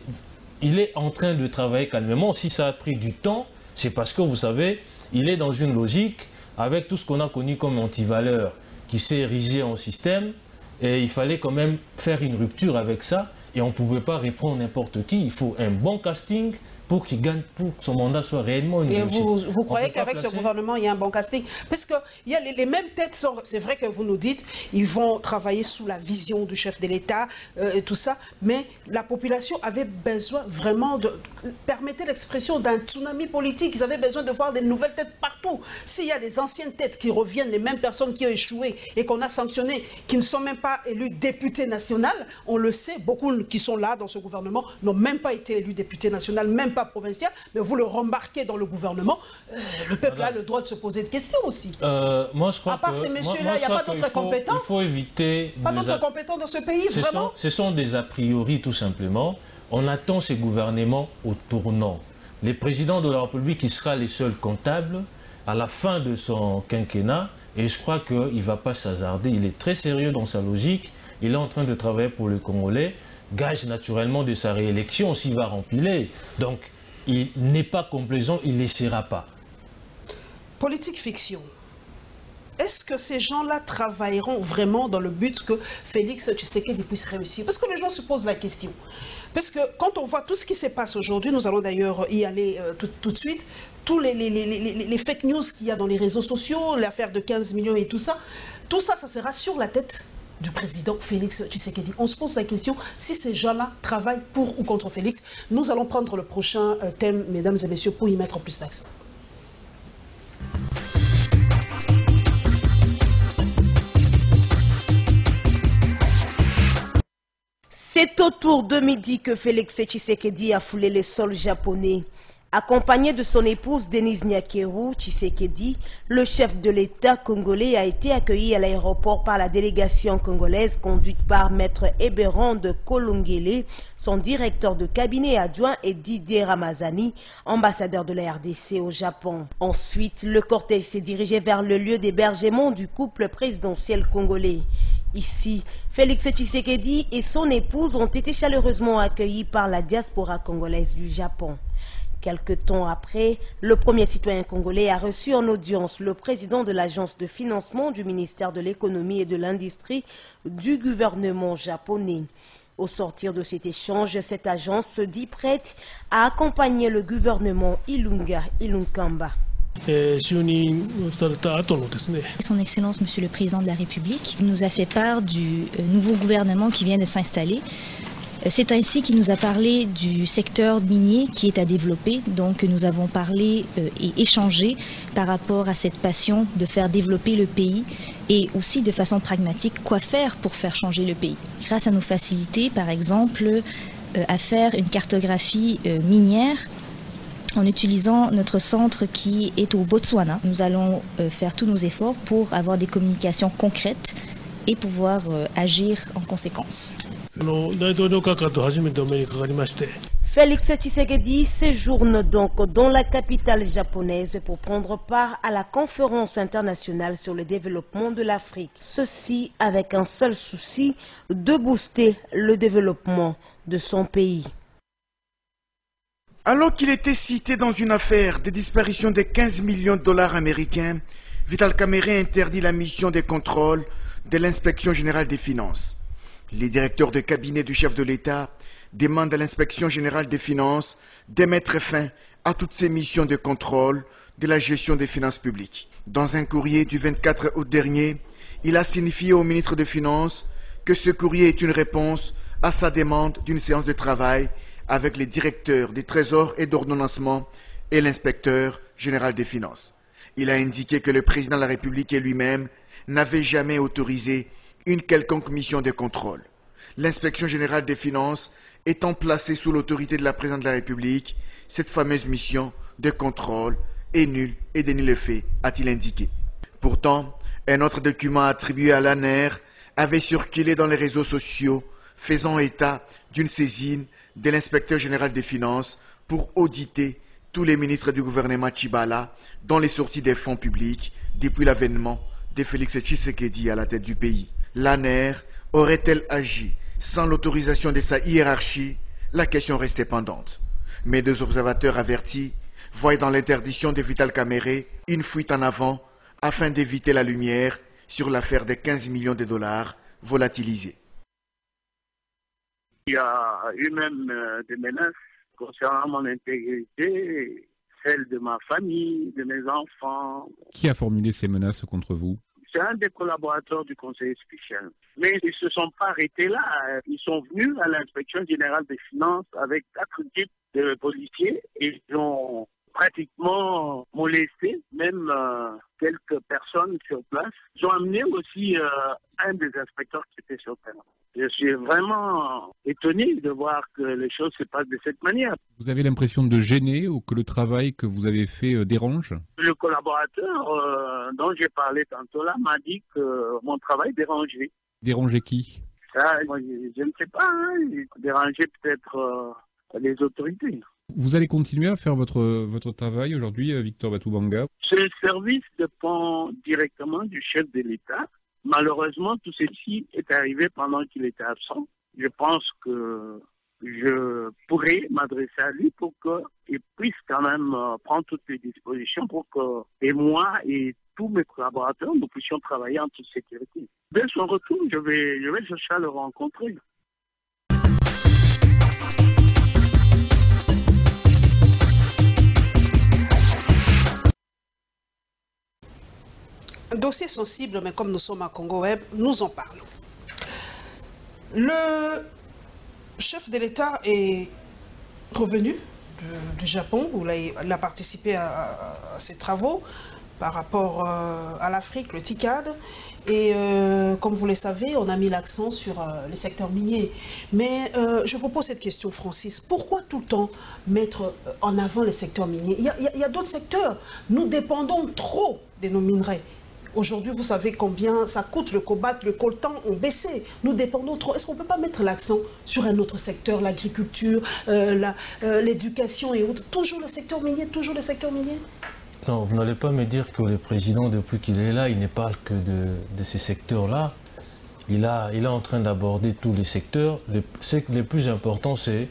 est en train de travailler calmement. Si ça a pris du temps, c'est parce que, vous savez, il est dans une logique, avec tout ce qu'on a connu comme antivaleur, qui s'est érigé en système, et il fallait quand même faire une rupture avec ça, et on ne pouvait pas reprendre n'importe qui. Il faut un bon casting pour qu'il gagne, pour que son mandat soit réellement une réussite. Et vous croyez qu'avec ce gouvernement, il y a un bon casting? Parce que il y a les mêmes têtes, c'est vrai que vous nous dites, ils vont travailler sous la vision du chef de l'État et tout ça, mais la population avait besoin vraiment de, permettez l'expression, d'un tsunami politique. Ils avaient besoin de voir des nouvelles têtes partout. S'il y a des anciennes têtes qui reviennent, les mêmes personnes qui ont échoué et qu'on a sanctionnées, qui ne sont même pas élus députés nationaux, on le sait, beaucoup qui sont là dans ce gouvernement n'ont même pas été élus députés nationaux, même pas provincial, mais vous le remarquez dans le gouvernement, le peuple a le droit de se poser des questions aussi. Moi, je crois à part ces messieurs-là, il n'y a pas d'autres compétents. Il faut éviter... Pas d'autres compétents dans ce pays, vraiment. Ce sont des a priori, tout simplement. On attend ces gouvernements au tournant. Le président de la République, il sera les seuls comptables à la fin de son quinquennat, et je crois qu'il ne va pas s'hasarder. Il est très sérieux dans sa logique. Il est en train de travailler pour le Congolais. Gage naturellement de sa réélection s'il va remplir. Donc, il n'est pas complaisant, il ne laissera pas. Politique fiction. Est-ce que ces gens-là travailleront vraiment dans le but que Félix Tshisekedi puisse réussir? Parce que les gens se posent la question. Parce que quand on voit tout ce qui se passe aujourd'hui, nous allons d'ailleurs y aller tout de suite, tous les fake news qu'il y a dans les réseaux sociaux, l'affaire de 15 millions et tout ça, ça sera sur la tête du président Félix Tshisekedi. On se pose la question si ces gens-là travaillent pour ou contre Félix. Nous allons prendre le prochain thème, mesdames et messieurs, pour y mettre plus d'accent. C'est autour de midi que Félix Tshisekedi a foulé les sols japonais. Accompagné de son épouse Denise Nyakeru Tshisekedi, le chef de l'État congolais a été accueilli à l'aéroport par la délégation congolaise conduite par Maître Eberon de Kolongele, son directeur de cabinet adjoint, et Didier Ramazani, ambassadeur de la RDC au Japon. Ensuite, le cortège s'est dirigé vers le lieu d'hébergement du couple présidentiel congolais. Ici, Félix Tshisekedi et son épouse ont été chaleureusement accueillis par la diaspora congolaise du Japon. Quelque temps après, le premier citoyen congolais a reçu en audience le président de l'agence de financement du ministère de l'économie et de l'industrie du gouvernement japonais. Au sortir de cet échange, cette agence se dit prête à accompagner le gouvernement Ilunga Ilunkamba. Son Excellence, Monsieur le Président de la République, nous a fait part du nouveau gouvernement qui vient de s'installer. C'est ainsi qu'il nous a parlé du secteur minier qui est à développer. Donc nous avons parlé et échangé par rapport à cette passion de faire développer le pays et aussi de façon pragmatique, quoi faire pour faire changer le pays. Grâce à nos facilités, par exemple, à faire une cartographie minière en utilisant notre centre qui est au Botswana. Nous allons faire tous nos efforts pour avoir des communications concrètes et pouvoir agir en conséquence. Félix Tshisekedi séjourne donc dans la capitale japonaise pour prendre part à la conférence internationale sur le développement de l'Afrique. Ceci avec un seul souci, de booster le développement de son pays. Alors qu'il était cité dans une affaire de disparition de 15 millions de dollars américains, Vital Kamerhe interdit la mission de contrôle de l'inspection générale des finances. Les directeurs de cabinet du chef de l'État demandent à l'inspection générale des finances de mettre fin à toutes ces missions de contrôle de la gestion des finances publiques. Dans un courrier du 24 août dernier, il a signifié au ministre des Finances que ce courrier est une réponse à sa demande d'une séance de travail avec les directeurs des trésors et d'ordonnancement et l'inspecteur général des finances. Il a indiqué que le président de la République et lui-même n'avaient jamais autorisé une quelconque mission de contrôle. L'inspection générale des finances étant placée sous l'autorité de la présidente de la République, cette fameuse mission de contrôle est nulle et de nul effet, a-t-il indiqué. Pourtant, un autre document attribué à l'ANER avait circulé dans les réseaux sociaux, faisant état d'une saisine de l'inspecteur général des finances pour auditer tous les ministres du gouvernement Tshibala dans les sorties des fonds publics depuis l'avènement de Félix Tshisekedi à la tête du pays. L'ANER aurait-elle agi sans l'autorisation de sa hiérarchie? La question restait pendante. Mais deux observateurs avertis voient dans l'interdiction de Vital Kamerhe une fuite en avant afin d'éviter la lumière sur l'affaire des 15 millions de dollars volatilisés. Il y a eu même des menaces concernant mon intégrité, celle de ma famille, de mes enfants. Qui a formulé ces menaces contre vous? C'est un des collaborateurs du conseil spécial. Mais ils ne se sont pas arrêtés là. Ils sont venus à l'inspection générale des finances avec 4 types de policiers et ils ont pratiquement molesté même quelques personnes sur place. Ils ont amené aussi un des inspecteurs qui était sur terrain. Je suis vraiment étonné de voir que les choses se passent de cette manière. Vous avez l'impression de gêner ou que le travail que vous avez fait dérange? Le collaborateur dont j'ai parlé tantôt là m'a dit que mon travail dérangeait. Déranger qui? Ça, moi, je ne sais pas. Hein. Déranger peut-être les autorités. Vous allez continuer à faire votre travail aujourd'hui, Victor Batubanga? Ce service dépend directement du chef de l'État. Malheureusement, tout ceci est arrivé pendant qu'il était absent. Je pense que je pourrais m'adresser à lui pour qu'il puisse quand même prendre toutes les dispositions pour que, et moi et tous mes collaborateurs, nous puissions travailler en toute sécurité. Dès son retour, je vais chercher à le rencontrer. Dossier sensible, mais comme nous sommes à Congo Web, nous en parlons. Le chef de l'État est revenu du Japon, où il a participé à ses travaux par rapport à l'Afrique, le TICAD. Et comme vous le savez, on a mis l'accent sur les secteurs miniers. Mais je vous pose cette question, Francis. Pourquoi tout le temps mettre en avant les secteurs miniers? Il y a d'autres secteurs. Nous dépendons trop de nos minerais. Aujourd'hui, vous savez combien ça coûte le cobalt, le coltan ont baissé. Nous dépendons trop. Est-ce qu'on ne peut pas mettre l'accent sur un autre secteur, l'agriculture, l'éducation et autres? Toujours le secteur minier, toujours le secteur minier? Non, vous n'allez pas me dire que le président, depuis qu'il est là, il ne parle que de ces secteurs-là. Il est en train d'aborder tous les secteurs. Le plus important, c'est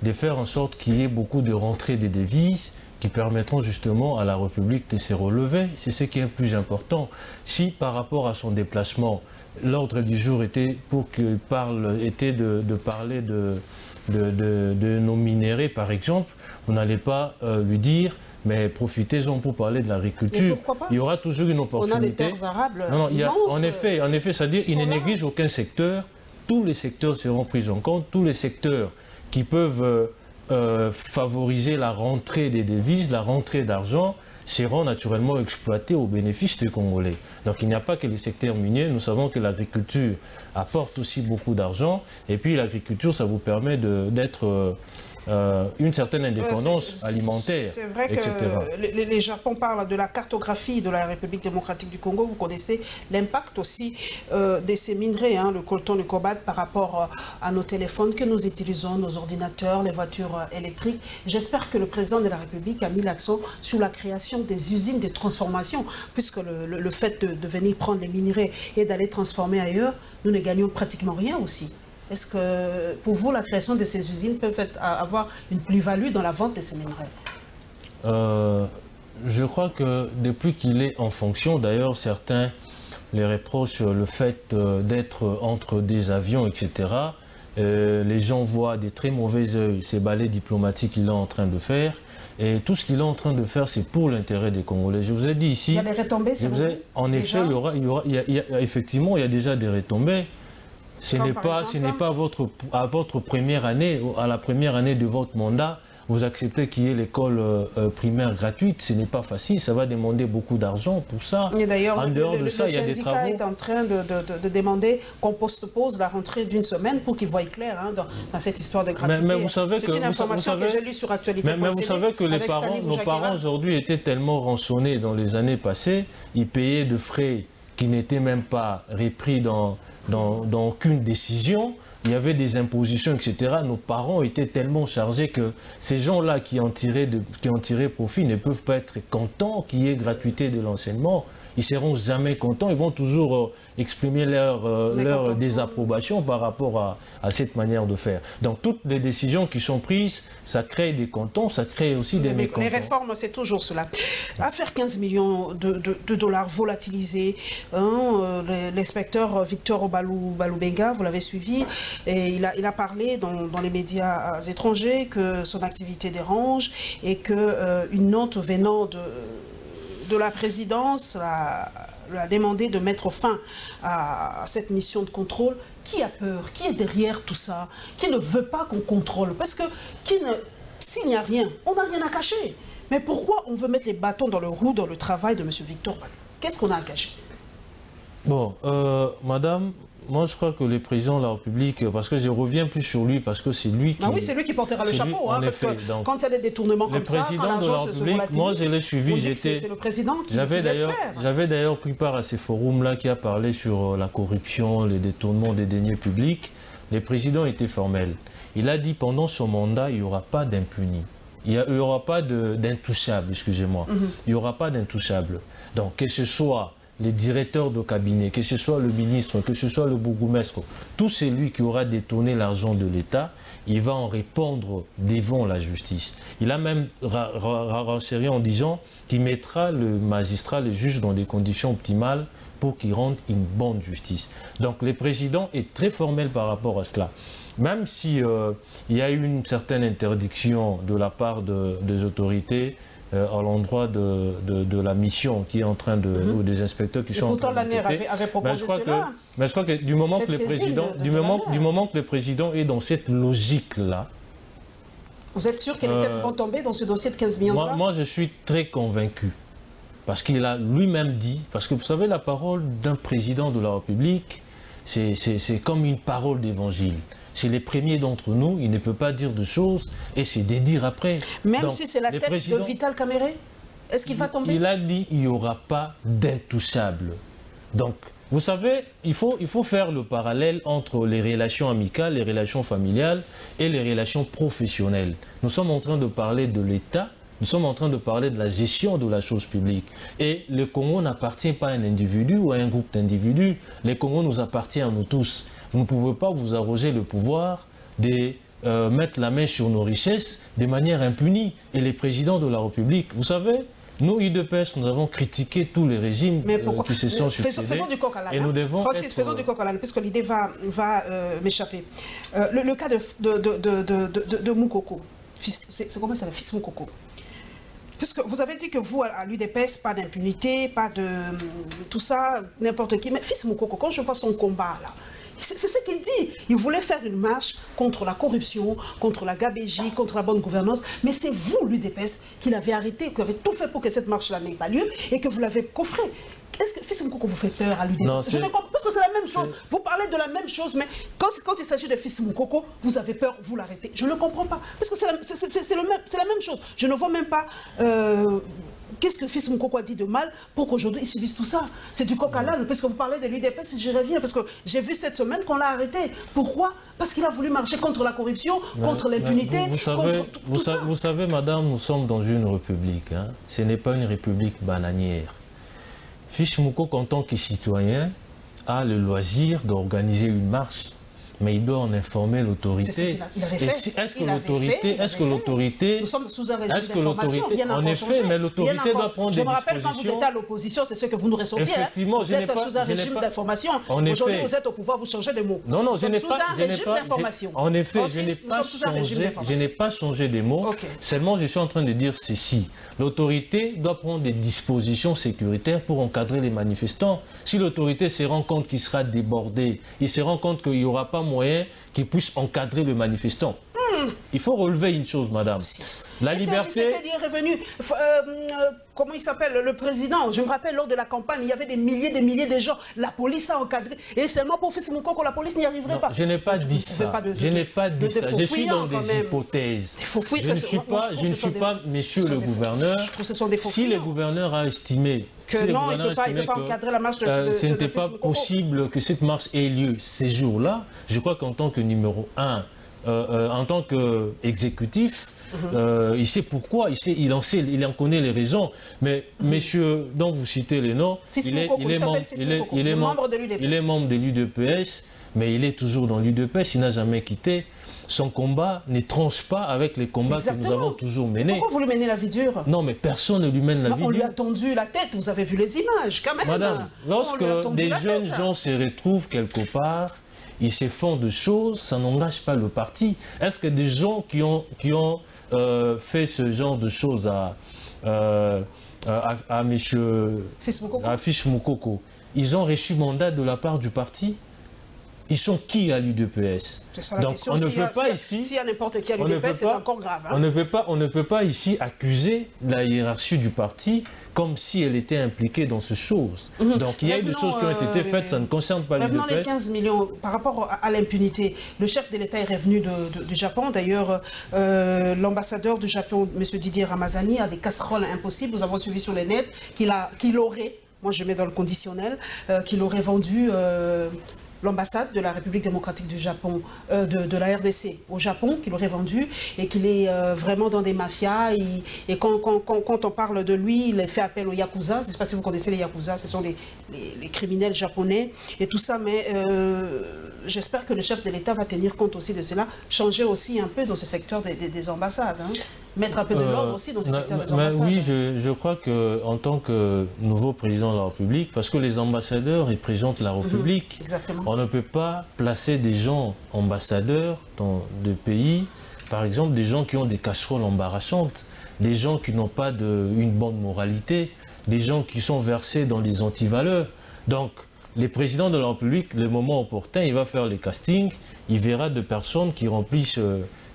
de faire en sorte qu'il y ait beaucoup de rentrées des devises qui permettront justement à la République de se relever. C'est ce qui est le plus important. Si par rapport à son déplacement, l'ordre du jour était de parler de nos minéraux, par exemple, vous n'allez pas lui dire mais profitez-en pour parler de l'agriculture. Il y aura toujours une opportunité. On a des terres arables. Non, il y a, en effet, c'est-à-dire il ne néglige aucun secteur. Tous les secteurs seront pris en compte. Tous les secteurs qui peuvent favoriser la rentrée des devises, la rentrée d'argent, seront naturellement exploités au bénéfice des Congolais. Donc il n'y a pas que les secteurs miniers. Nous savons que l'agriculture apporte aussi beaucoup d'argent. Et puis l'agriculture, ça vous permet d'être une certaine indépendance alimentaire, c'est vrai etc. que les Japon parlent de la cartographie de la République démocratique du Congo. Vous connaissez l'impact aussi de ces minerais, hein, le coltan, le cobalt, par rapport à nos téléphones que nous utilisons, nos ordinateurs, les voitures électriques. J'espère que le président de la République a mis l'accent sur la création des usines de transformation, puisque le fait de venir prendre les minerais et d'aller transformer ailleurs, nous ne gagnons pratiquement rien aussi. Est-ce que pour vous, la création de ces usines peut avoir une plus-value dans la vente de ces minerais? Je crois que depuis qu'il est en fonction, d'ailleurs certains les reprochent le fait d'être entre des avions, etc. Les gens voient des très mauvais yeux ces balais diplomatiques qu'il est en train de faire. Et tout ce qu'il est en train de faire, c'est pour l'intérêt des Congolais. Je vous ai dit ici... Il y a des retombées, c'est vrai. En effet, effectivement, il y a déjà des retombées. Ce n'est pas à votre première année, à la première année de votre mandat, vous acceptez qu'il y ait l'école primaire gratuite. Ce n'est pas facile, ça va demander beaucoup d'argent pour ça. Et d'ailleurs, en dehors de ça, il y a des travaux. Le syndicat est en train de demander qu'on postpose la rentrée d'une semaine pour qu'ils voient clair, hein, dans cette histoire de gratuité. Mais vous savez que, c'est une information que j'ai lue sur Actualité. Mais vous savez que nos parents aujourd'hui étaient tellement rançonnés dans les années passées, ils payaient de frais qui n'étaient même pas repris dans aucune décision. Il y avait des impositions, etc. Nos parents étaient tellement chargés que ces gens-là qui en tiraient profit ne peuvent pas être contents qu'il y ait gratuité de l'enseignement. Ils ne seront jamais contents, ils vont toujours exprimer leur désapprobation par rapport à cette manière de faire. Donc toutes les décisions qui sont prises, ça crée des contents, ça crée aussi des mécontents. Les réformes, c'est toujours cela. Affaire 15 millions de dollars volatilisés, hein, l'inspecteur Victor Baloubenga, vous l'avez suivi, et il a parlé dans les médias étrangers que son activité dérange et qu'une note venant de la présidence a demandé de mettre fin à cette mission de contrôle. Qui a peur? Qui est derrière tout ça? Qui ne veut pas qu'on contrôle? Parce que s'il n'y a rien, on n'a rien à cacher. Mais pourquoi on veut mettre les bâtons dans le roue dans le travail de M. Victor Balou? Qu'est-ce qu'on a à cacher? Bon, madame, moi je crois que le président de la République, parce que je reviens plus sur lui, parce que c'est lui qui... Ah oui, c'est lui qui portera le chapeau, hein, parce que donc, quand il y a des détournements comme ça, quand l'argent se volatilise, moi je l'ai suivi, c'est le président qui laisse faire. J'avais d'ailleurs pris part à ces forums-là qui a parlé sur la corruption, les détournements des deniers publics. Le président était formel. Il a dit pendant son mandat, il n'y aura pas d'impuni. Il n'y aura pas d'intouchable, excusez-moi. Il n'y aura pas d'intouchable. Donc que ce soit les directeurs de cabinet, que ce soit le ministre, que ce soit le bourgmestre, tout celui qui aura détourné l'argent de l'État, il va en répondre devant la justice. Il a même renseigné en disant qu'il mettra le magistrat, le juge dans des conditions optimales pour qu'il rende une bonne justice. Donc le président est très formel par rapport à cela. Même si il y a eu une certaine interdiction de la part des autorités, à l'endroit de la mission qui est en train de... ou des inspecteurs qui sont en train de... Pourtant, l'ANER avait proposé cela. Mais je crois que du moment que le président est dans cette logique-là... Vous êtes sûr que les têtes vont tomber dans ce dossier de 15 millions de dollars? Moi, je suis très convaincu. Parce qu'il a lui-même dit... Parce que vous savez, la parole d'un président de la République, c'est comme une parole d'évangile. C'est les premiers d'entre nous, il ne peut pas dire de choses et c'est des dire après. Même donc, si c'est la tête de Vital Kamerhe, est-ce qu'il va tomber? Il a dit qu'il n'y aura pas d'intouchable. Donc, vous savez, il faut faire le parallèle entre les relations amicales, les relations familiales et les relations professionnelles. Nous sommes en train de parler de l'État, nous sommes en train de parler de la gestion de la chose publique. Et le Congo n'appartient pas à un individu ou à un groupe d'individus. Le Congo nous appartient à nous tous. Vous ne pouvez pas vous arroger le pouvoir de mettre la main sur nos richesses de manière impunie. Et les présidents de la République, vous savez, nous, UDPS, nous avons critiqué tous les régimes qui se sont succédés. Faisons du coq à l'âne. Et nous devons Francis, faisons du coq à l'âne, puisque l'idée va m'échapper. Le cas de Moukoko, c'est comment ça s'appelle, Fils Moukoko. Puisque vous avez dit que vous, à l'UDPS, pas d'impunité, pas de tout ça, n'importe qui. Mais Fils Moukoko, quand je vois son combat là, c'est ce qu'il dit. Il voulait faire une marche contre la corruption, contre la gabégie, contre la bonne gouvernance. Mais c'est vous, l'UDPS, qui l'avez arrêté, qui avez tout fait pour que cette marche-là n'ait pas lieu et que vous l'avez coffré. Est-ce que Fils Moukoko vous fait peur à l'UDPS? Je ne comprends pas, parce que c'est la même chose. Vous parlez de la même chose, mais quand il s'agit de Fils Moukoko, vous avez peur, vous l'arrêtez. Je ne comprends pas, parce que c'est la même chose. Je ne vois même pas qu'est-ce que Fils Moukoko a dit de mal pour qu'aujourd'hui il subisse tout ça. C'est du coq à l'âne, parce que vous parlez de l'UDPS, j'y reviens, parce que j'ai vu cette semaine qu'on l'a arrêté. Pourquoi? Parce qu'il a voulu marcher contre la corruption, contre l'impunité, contre tout ça. Vous savez, madame, nous sommes dans une république. Hein. Ce n'est pas une république bananière. Fils Moukoko, en tant que citoyen, a le loisir d'organiser une marche, mais il doit en informer l'autorité. Est-ce que l'autorité... Nous sommes sous un régime d'information, rien n'a pas changé. Mais l'autorité doit prendre des dispositions. Je me rappelle quand vous étiez à l'opposition, c'est ce que vous nous ressortiez. Effectivement, vous êtes sous un régime d'information. Aujourd'hui, vous êtes au pouvoir, vous changez de mots. Non, je n'ai pas... Sous un régime d'information. En effet, je n'ai pas changé des mots. Seulement, je suis en train de dire ceci. L'autorité doit prendre des dispositions sécuritaires pour encadrer les manifestants. Si l'autorité se rend compte qu'il sera débordé, il se rend compte qu'il n'y aura pas moyen qu'il puisse encadrer le manifestant. Il faut relever une chose, madame. La liberté... est revenu, comment il s'appelle, le président, je me rappelle, lors de la campagne, il y avait des milliers de gens. La police a encadré. Et seulement pour Fils Moukoko, la police n'y arriverait pas. Je n'ai pas dit ça. Je n'ai pas dit ça. Je suis dans des hypothèses. Je ne suis pas, monsieur le gouverneur. Si le gouverneur a estimé que non, il ne peut pas encadrer la marche de ce n'était pas possible que cette marche ait lieu ces jours-là, je crois qu'en tant que numéro 1, en tant qu'exécutif, il sait pourquoi, il en connaît les raisons. Mais monsieur dont vous citez les noms, il est membre de l'UDPS, mais il est toujours dans l'UDPS, il n'a jamais quitté. Son combat ne tranche pas avec les combats que nous avons toujours menés. Pourquoi vous lui menez la vie dure? Non, mais personne ne lui mène la vie dure. On lui a tendu la tête, vous avez vu les images, quand même. Madame, lorsque des jeunes gens se retrouvent quelque part, ils se font de choses, ça n'engage pas le parti. Est-ce que des gens qui ont fait ce genre de choses à Fils Moukoko, ils ont reçu mandat de la part du parti? Ils sont qui à l'UDPS? Donc on ne peut pas ici... S'il y a n'importe qui à l'UDPS, c'est encore grave. On ne peut pas ici accuser la hiérarchie du parti comme si elle était impliquée dans ces choses. Donc il y a eu des choses qui ont été faites, ça ne concerne pas l'UDPS. Revenons les 15 millions par rapport à l'impunité. Le chef de l'État est revenu du Japon. D'ailleurs, l'ambassadeur du Japon, M. Didier Ramazani, a des casseroles impossibles. Nous avons suivi sur les nets qu'il aurait, moi je mets dans le conditionnel, qu'il aurait vendu... l'ambassade de la République démocratique du Japon, de la RDC au Japon, qu'il aurait vendu, et qu'il est vraiment dans des mafias. Et quand on parle de lui, il fait appel aux Yakuza. Je ne sais pas si vous connaissez les Yakuza, ce sont les criminels japonais et tout ça, mais j'espère que le chef de l'État va tenir compte aussi de cela, changer aussi un peu dans ce secteur des ambassades, hein. Mettre un peu de l'ordre aussi dans ce secteur des ambassades. Oui, je crois qu'en tant que nouveau président de la République, parce que les ambassadeurs représentent la République, on ne peut pas placer des gens ambassadeurs dans des pays, par exemple des gens qui ont des casseroles embarrassantes, des gens qui n'ont pas une bonne moralité, des gens qui sont versés dans les antivaleurs. Donc, les présidents de la République, le moment opportun, il va faire les castings, il verra de personnes qui remplissent...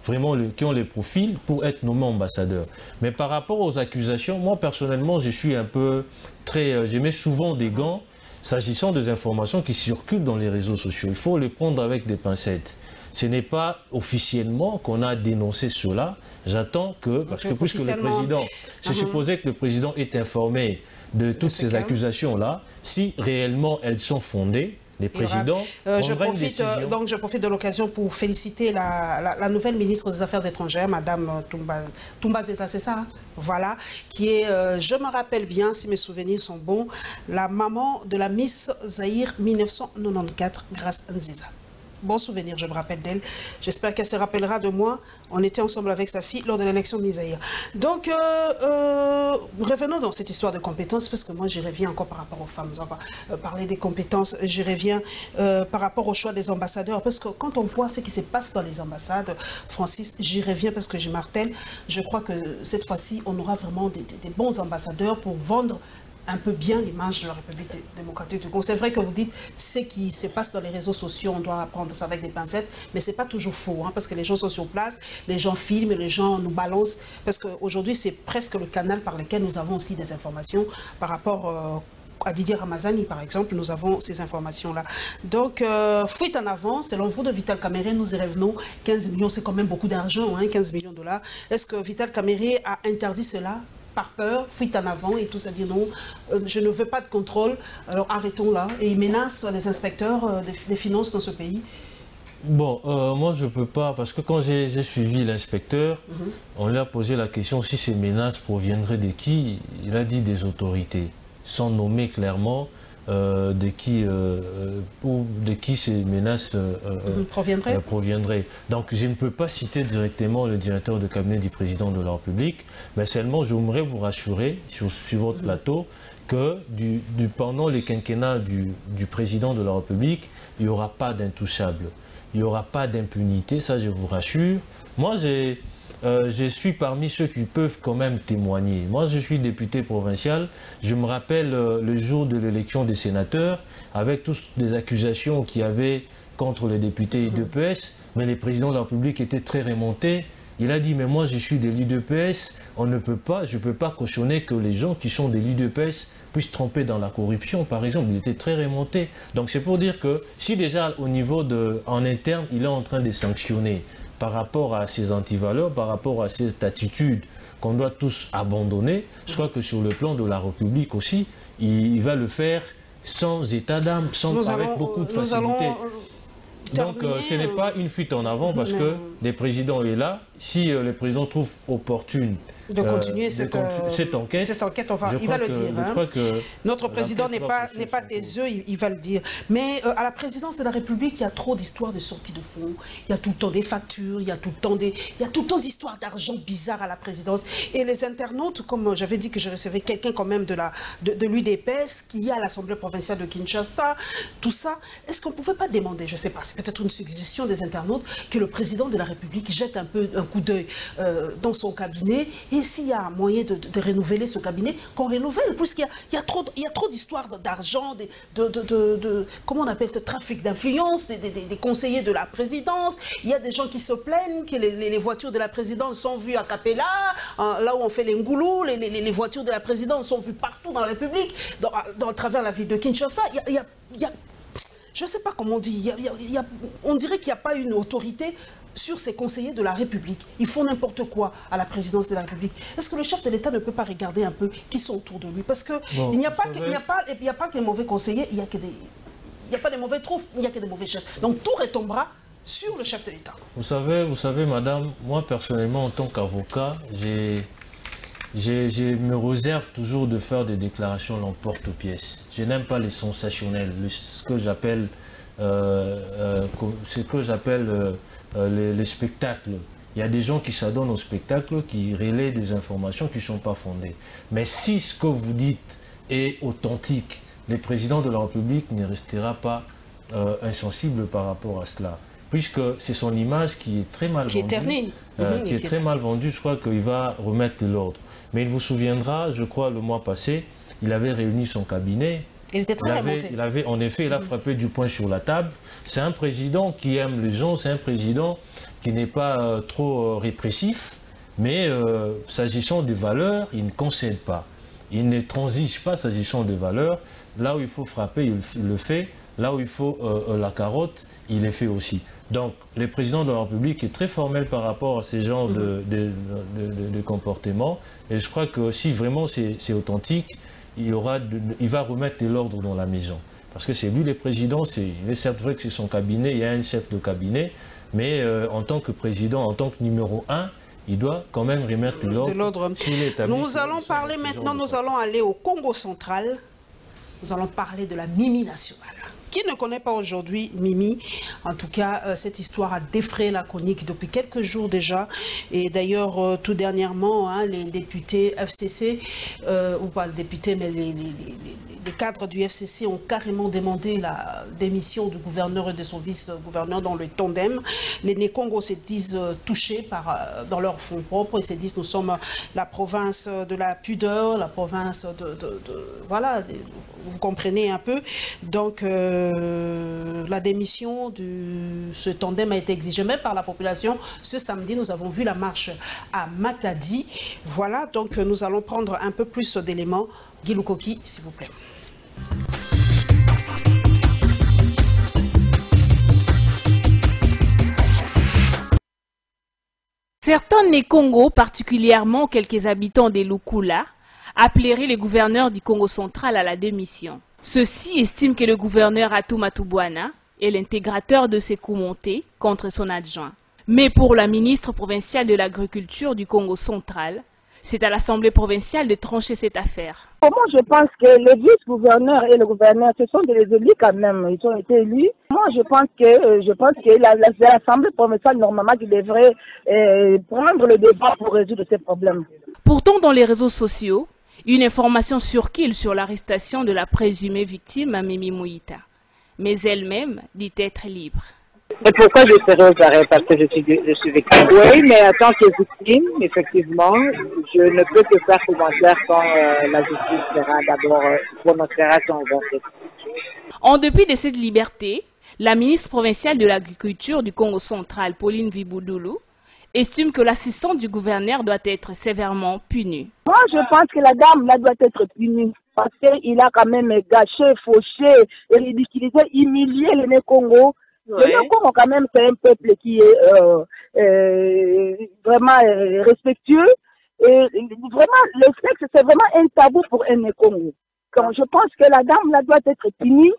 vraiment qui ont les profils pour être nommés ambassadeurs. Mais par rapport aux accusations, moi personnellement, je suis un peu je mets souvent des gants s'agissant des informations qui circulent dans les réseaux sociaux. Il faut les prendre avec des pincettes. Ce n'est pas officiellement qu'on a dénoncé cela. J'attends que, parce que puisque le président, c'est supposé que le président est informé de toutes ces accusations-là, si réellement elles sont fondées, les présidents je profite de l'occasion pour féliciter la nouvelle ministre des Affaires étrangères, Madame Toumba Zeza, c'est ça, voilà, qui est, je me rappelle bien, si mes souvenirs sont bons, la maman de la Miss Zaïre 1994, Grâce Nziza. bon souvenir, je me rappelle d'elle. J'espère qu'elle se rappellera de moi. On était ensemble avec sa fille lors de l'élection de Nizaïa. Donc, revenons dans cette histoire de compétences, parce que moi, j'y reviens encore par rapport aux femmes. On va parler des compétences. J'y reviens par rapport au choix des ambassadeurs, parce que quand on voit ce qui se passe dans les ambassades, Francis, j'y reviens parce que je martèle. Je crois que cette fois-ci, on aura vraiment des bons ambassadeurs pour vendre un peu bien l'image de la République démocratique du Congo. C'est vrai que vous dites ce qui se passe dans les réseaux sociaux, on doit prendre ça avec des pincettes, mais c'est pas toujours faux, hein, parce que les gens sont sur place, les gens filment, les gens nous balancent, parce qu'aujourd'hui c'est presque le canal par lequel nous avons aussi des informations par rapport à Didier Ramazani, par exemple, nous avons ces informations-là. Donc, fuite en avant, selon vous, de Vital Kamerhe, nous y revenons, 15 millions, c'est quand même beaucoup d'argent, hein, 15 millions de dollars. Est-ce que Vital Kamerhe a interdit cela par peur, fuite en avant et tout ça, dit non, je ne veux pas de contrôle, alors arrêtons là. Et il menace les inspecteurs des finances dans ce pays. Bon, moi je ne peux pas, parce que quand j'ai suivi l'inspecteur, on lui a posé la question si ces menaces proviendraient de qui. Il a dit des autorités, sans nommer clairement de qui ces menaces proviendraient. Donc je ne peux pas citer directement le directeur de cabinet du président de la République, mais seulement j'aimerais vous rassurer sur votre plateau que pendant les quinquennats du président de la République, il n'y aura pas d'intouchable, il n'y aura pas d'impunité, ça je vous rassure. Moi je suis parmi ceux qui peuvent quand même témoigner. Moi, je suis député provincial. Je me rappelle le jour de l'élection des sénateurs, avec toutes les accusations qu'il y avait contre les députés IDPS, mais le président de la République était très remonté. Il a dit, mais moi, je suis de l'IDPS, je ne peux pas cautionner que les gens qui sont de l'IDPS puissent tromper dans la corruption, par exemple. Il était très remonté. Donc, c'est pour dire que si déjà, au niveau en interne, il est en train de sanctionner, par rapport à ces antivaleurs, par rapport à ces attitudes qu'on doit tous abandonner, je crois que sur le plan de la République aussi, il va le faire sans état d'âme, avec beaucoup de facilité. Donc ce n'est pas une fuite en avant parce que le président est là. Si le président trouve opportune de continuer cette enquête, il va le dire. Notre président n'est pas des œufs, il va le dire. Mais à la présidence de la République, il y a trop d'histoires de sortie de fonds. Il y a tout le temps des factures, il y a tout le temps d'histoires d'argent bizarres à la présidence. Et les internautes, comme j'avais dit que je recevais quelqu'un quand même de l'UDPS, qui est à l'Assemblée provinciale de Kinshasa, tout ça, est-ce qu'on ne pouvait pas demander, je ne sais pas, c'est peut-être une suggestion des internautes, que le président de la République jette un coup d'œil dans son cabinet, et s'il y a moyen de renouveler ce cabinet, qu'on renouvelle, puisqu'il y a trop d'histoires d'argent, comment on appelle ce trafic d'influence, des conseillers de la présidence. Il y a des gens qui se plaignent que les voitures de la présidence sont vues à Capella, là où on fait les ngoulous, les voitures de la présidence sont vues partout dans la République, à travers la ville de Kinshasa. Il y a je ne sais pas comment on dit, on dirait qu'il n'y a pas une autorité sur ces conseillers de la République. Ils font n'importe quoi à la présidence de la République. Est-ce que le chef de l'État ne peut pas regarder un peu qui sont autour de lui? Parce qu'il n'y a pas que les mauvais conseillers, il n'y a pas de mauvais troupes, il n'y a que des mauvais chefs. Donc tout retombera sur le chef de l'État. Vous savez, madame, moi personnellement, en tant qu'avocat, je me réserve toujours de faire des déclarations l'emporte-pièce. Je n'aime pas les sensationnels, ce que j'appelle les spectacles. Il y a des gens qui s'adonnent au spectacle, qui relaient des informations qui ne sont pas fondées. Mais si ce que vous dites est authentique, le président de la République ne restera pas insensible par rapport à cela. Puisque c'est son image qui est très mal vendue. Très mal vendue, je crois qu'il va remettre de l'ordre. Mais il vous souviendra, je crois, le mois passé, il avait réuni son cabinet. Il était très remonté. En effet, il a frappé du poing sur la table. C'est un président qui aime les gens, c'est un président qui n'est pas trop répressif, mais s'agissant des valeurs, il ne concède pas. Il ne transige pas s'agissant des valeurs. Là où il faut frapper, il le fait. Là où il faut la carotte, il le fait aussi. Donc, le président de la République est très formel par rapport à ces genres de comportements. Et je crois que si vraiment c'est authentique, il va remettre de l'ordre dans la maison. Parce que c'est lui le président, il est certes vrai que c'est son cabinet, il y a un chef de cabinet, mais en tant que président, en tant que numéro 1, il doit quand même remettre de l'ordre. Nous allons parler maintenant, nous allons aller au Congo central. Nous allons parler de la Mimi nationale. Qui ne connaît pas aujourd'hui Mimi? En tout cas, cette histoire a défrayé la chronique depuis quelques jours déjà. Et d'ailleurs, tout dernièrement, hein, les députés FCC, ou pas les députés, mais les cadres du FCC ont carrément demandé la démission du gouverneur et de son vice-gouverneur dans le tandem. Les Nékongo se disent touchés dans leur fonds propres. Ils se disent nous sommes la province de la pudeur, la province voilà, vous comprenez un peu. Donc la démission de ce tandem a été exigée même par la population. Ce samedi, nous avons vu la marche à Matadi. Voilà, donc nous allons prendre un peu plus d'éléments. Guy Lukoki, s'il vous plaît. Certains Nékongo, particulièrement quelques habitants des Lukula, appelleraient le gouverneur du Congo central à la démission. Ceux-ci estiment que le gouverneur Atou Matubwana est l'intégrateur de ces coups montés contre son adjoint. Mais pour la ministre provinciale de l'Agriculture du Congo central, c'est à l'Assemblée provinciale de trancher cette affaire. Moi, je pense que le vice-gouverneur et le gouverneur, ce sont des élus quand même. Ils ont été élus. Moi, je pense que l'Assemblée provinciale, normalement, qui devrait prendre le débat pour résoudre ces problèmes. Pourtant, dans les réseaux sociaux, une information circule sur l'arrestation de la présumée victime, Mimi Mouita. Mais elle-même dit être libre. Et pourquoi je serai aux arrêts? Parce que je suis victime. Oui, mais en tant que victime, effectivement, je ne peux que faire commentaire quand la justice sera d'abord prononcera son verdict. En dépit de cette liberté, la ministre provinciale de l'Agriculture du Congo central, Pauline Viboudulu, estime que l'assistante du gouverneur doit être sévèrement punie. Moi, je pense que la dame là doit être punie parce qu'il a quand même gâché, fauché, ridiculisé, humilié les Nékongo. Ouais. Le Congo, quand même, c'est un peuple qui est vraiment respectueux. Et vraiment, le sexe, c'est vraiment un tabou pour un Congo. Donc, je pense que la dame, là, doit être punie.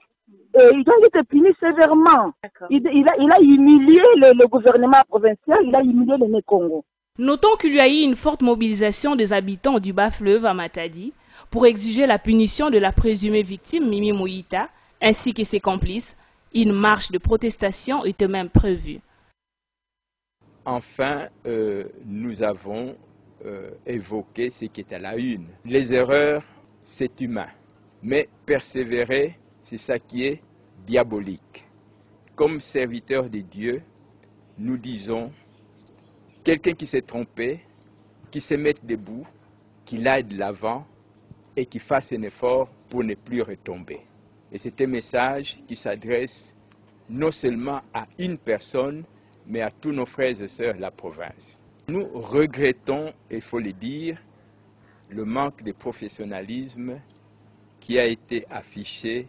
Et il doit être puni sévèrement. Il a humilié le gouvernement provincial, il a humilié le Congo. Notons qu'il y a eu une forte mobilisation des habitants du bas-fleuve à Matadi pour exiger la punition de la présumée victime, Mimi Mouita, ainsi que ses complices. Une marche de protestation était même prévue. Enfin, nous avons évoqué ce qui est à la une. Les erreurs, c'est humain. Mais persévérer, c'est ça qui est diabolique. Comme serviteurs de Dieu, nous disons, quelqu'un qui s'est trompé, qui se mette debout, qu'il aille de l'avant et qu'il fasse un effort pour ne plus retomber. Et c'est un message qui s'adresse non seulement à une personne, mais à tous nos frères et sœurs de la province. Nous regrettons, il faut le dire, le manque de professionnalisme qui a été affiché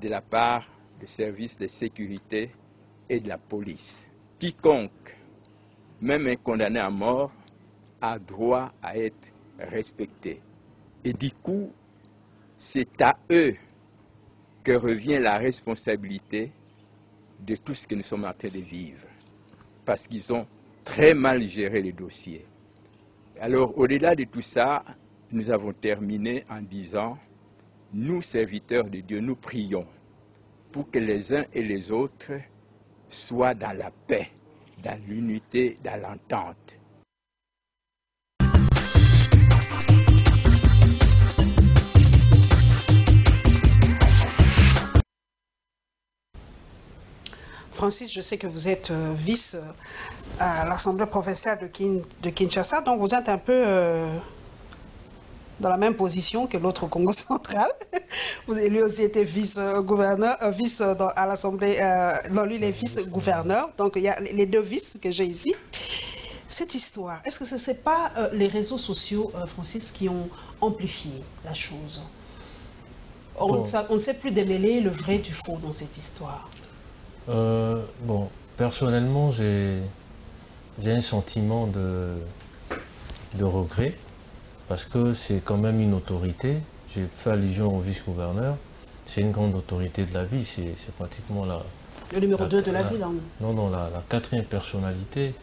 de la part des services de sécurité et de la police. Quiconque, même un condamné à mort, a droit à être respecté. Et du coup, c'est à eux que revient la responsabilité de tout ce que nous sommes en train de vivre. Parce qu'ils ont très mal géré les dossiers. Alors, au-delà de tout ça, nous avons terminé en disant, nous, serviteurs de Dieu, nous prions pour que les uns et les autres soient dans la paix, dans l'unité, dans l'entente. Francis, je sais que vous êtes vice à l'Assemblée provinciale de Kinshasa, donc vous êtes un peu dans la même position que l'autre Congo central. Vous avez lui aussi été vice-gouverneur, à l'Assemblée, non, lui il est vice-gouverneur, donc il y a les deux vices que j'ai ici. Cette histoire, est-ce que ce n'est pas les réseaux sociaux, Francis, qui ont amplifié la chose? On ne sait plus démêler le vrai du faux dans cette histoire. Bon, personnellement, j'ai un sentiment de regret, parce que c'est quand même une autorité. J'ai fait allusion au vice-gouverneur, c'est une grande autorité de la ville, c'est pratiquement le numéro 2 de la ville. Hein. Non, la quatrième personnalité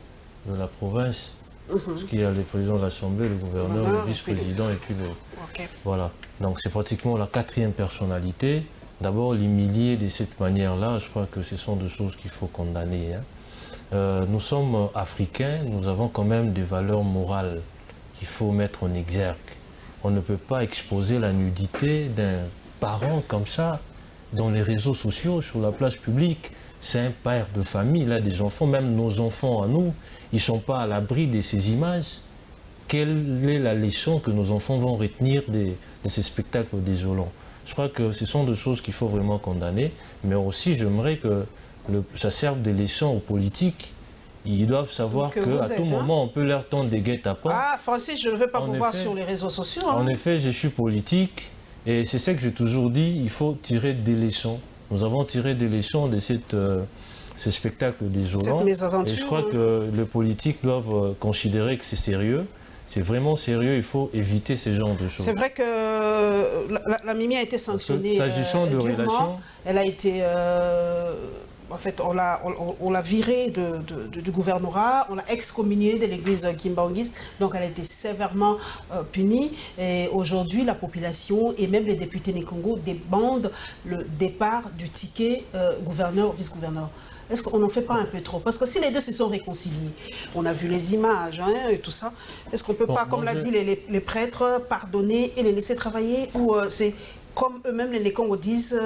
de la province, parce qu'il y a le président de l'Assemblée, le gouverneur, le vice-président et puis le... Okay. Voilà, donc c'est pratiquement la quatrième personnalité. D'abord, l'humilier de cette manière-là, je crois que ce sont des choses qu'il faut condamner. Nous sommes africains, nous avons quand même des valeurs morales qu'il faut mettre en exergue. On ne peut pas exposer la nudité d'un parent comme ça dans les réseaux sociaux, sur la place publique. C'est un père de famille, il a des enfants, même nos enfants à nous, ils ne sont pas à l'abri de ces images. Quelle est la leçon que nos enfants vont retenir de ces spectacles désolants? Je crois que ce sont des choses qu'il faut vraiment condamner, mais aussi j'aimerais que ça serve de leçon aux politiques. Ils doivent savoir qu'à tout moment, on peut leur tendre des guet-apens. Ah, Francis, je ne veux pas vous voir sur les réseaux sociaux. Hein. En effet, je suis politique et c'est ça que j'ai toujours dit, il faut tirer des leçons. Nous avons tiré des leçons de ces spectacles désolants. Et je crois que les politiques doivent considérer que c'est sérieux. C'est vraiment sérieux, il faut éviter ce genre de choses. C'est vrai que la Mimi a été sanctionnée. S'agissant de relations, elle a été... en fait, on l'a virée du gouvernorat, on l'a excommuniée de l'église kimbanguiste, donc elle a été sévèrement punie. Et aujourd'hui, la population et même les députés du Congo demandent le départ du ticket gouverneur-vice-gouverneur. Est-ce qu'on n'en fait pas un peu trop? Parce que si les deux se sont réconciliés, on a vu les images et tout ça, est-ce qu'on ne peut pas, comme l'a dit les prêtres, pardonner et les laisser travailler? Ou c'est comme eux-mêmes, les Congos disent,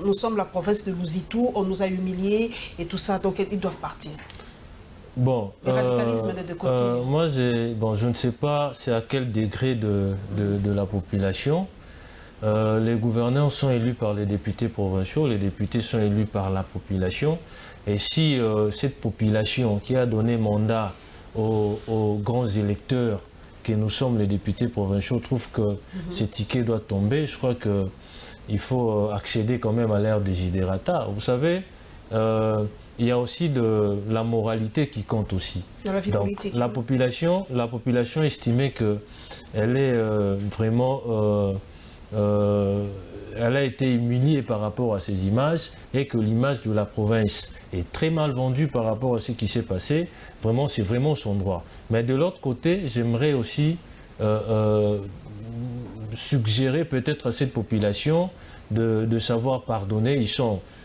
nous sommes la province de Louzitou, on nous a humiliés et tout ça, donc ils doivent partir. Bon, le radicalisme de côté. Moi, je ne sais pas c'est à quel degré de la population. Les gouverneurs sont élus par les députés provinciaux, les députés sont élus par la population. Et si cette population qui a donné mandat aux grands électeurs, que nous sommes les députés provinciaux, trouve que ces tickets doivent tomber, je crois qu'il faut accéder quand même à l'ère desiderata. Vous savez, il y a aussi de la moralité qui compte aussi. Dans la vie politique. La population estimait qu'elle est vraiment... elle a été humiliée par rapport à ces images et que l'image de la province est très mal vendue par rapport à ce qui s'est passé. Vraiment, c'est vraiment son droit. Mais de l'autre côté, j'aimerais aussi suggérer peut-être à cette population de savoir pardonner.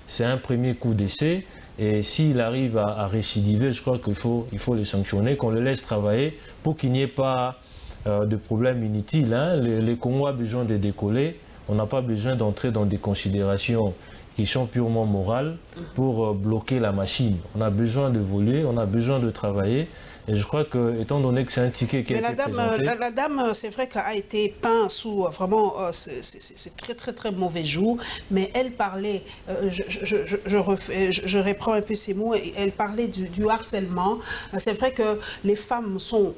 C'est un premier coup d'essai et s'il arrive à récidiver, je crois qu'il faut les sanctionner, qu'on le laisse travailler pour qu'il n'y ait pas de problèmes inutiles. Hein. Les Congos ont besoin de décoller. On n'a pas besoin d'entrer dans des considérations qui sont purement morales pour bloquer la machine. On a besoin d'évoluer, on a besoin de travailler. Et je crois que, étant donné que c'est un ticket qui a été présenté... La dame, c'est vrai qu'elle a été peinte sous vraiment c'est très très très mauvais jour, mais elle parlait, je reprends un peu ces mots, elle parlait du harcèlement. C'est vrai que les femmes sont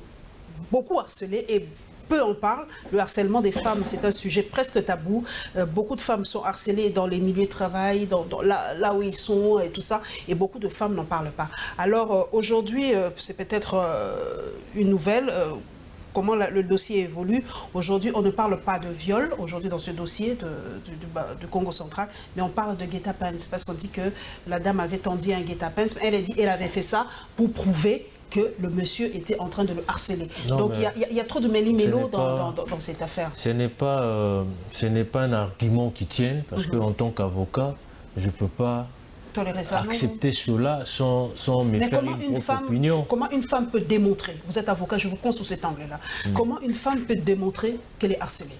beaucoup harcelées et peu en parlent. Le harcèlement des femmes, c'est un sujet presque tabou. Beaucoup de femmes sont harcelées dans les milieux de travail, là où ils sont et tout ça. Et beaucoup de femmes n'en parlent pas. Alors aujourd'hui, c'est peut-être une nouvelle. Comment le dossier évolue. Aujourd'hui, on ne parle pas de viol, aujourd'hui dans ce dossier du Congo central, mais on parle de guet-apens, parce qu'on dit que la dame avait tendu un guet-apens. Elle a dit qu'elle avait fait ça pour prouver que le monsieur était en train de le harceler. Non, donc il y a trop de méli-mélo dans cette affaire. Ce n'est pas un argument qui tienne, parce qu'en tant qu'avocat, je ne peux pas accepter cela sans me faire une propre opinion. Comment une femme peut démontrer, vous êtes avocat, je vous prends sous cet angle-là, comment une femme peut démontrer qu'elle est harcelée?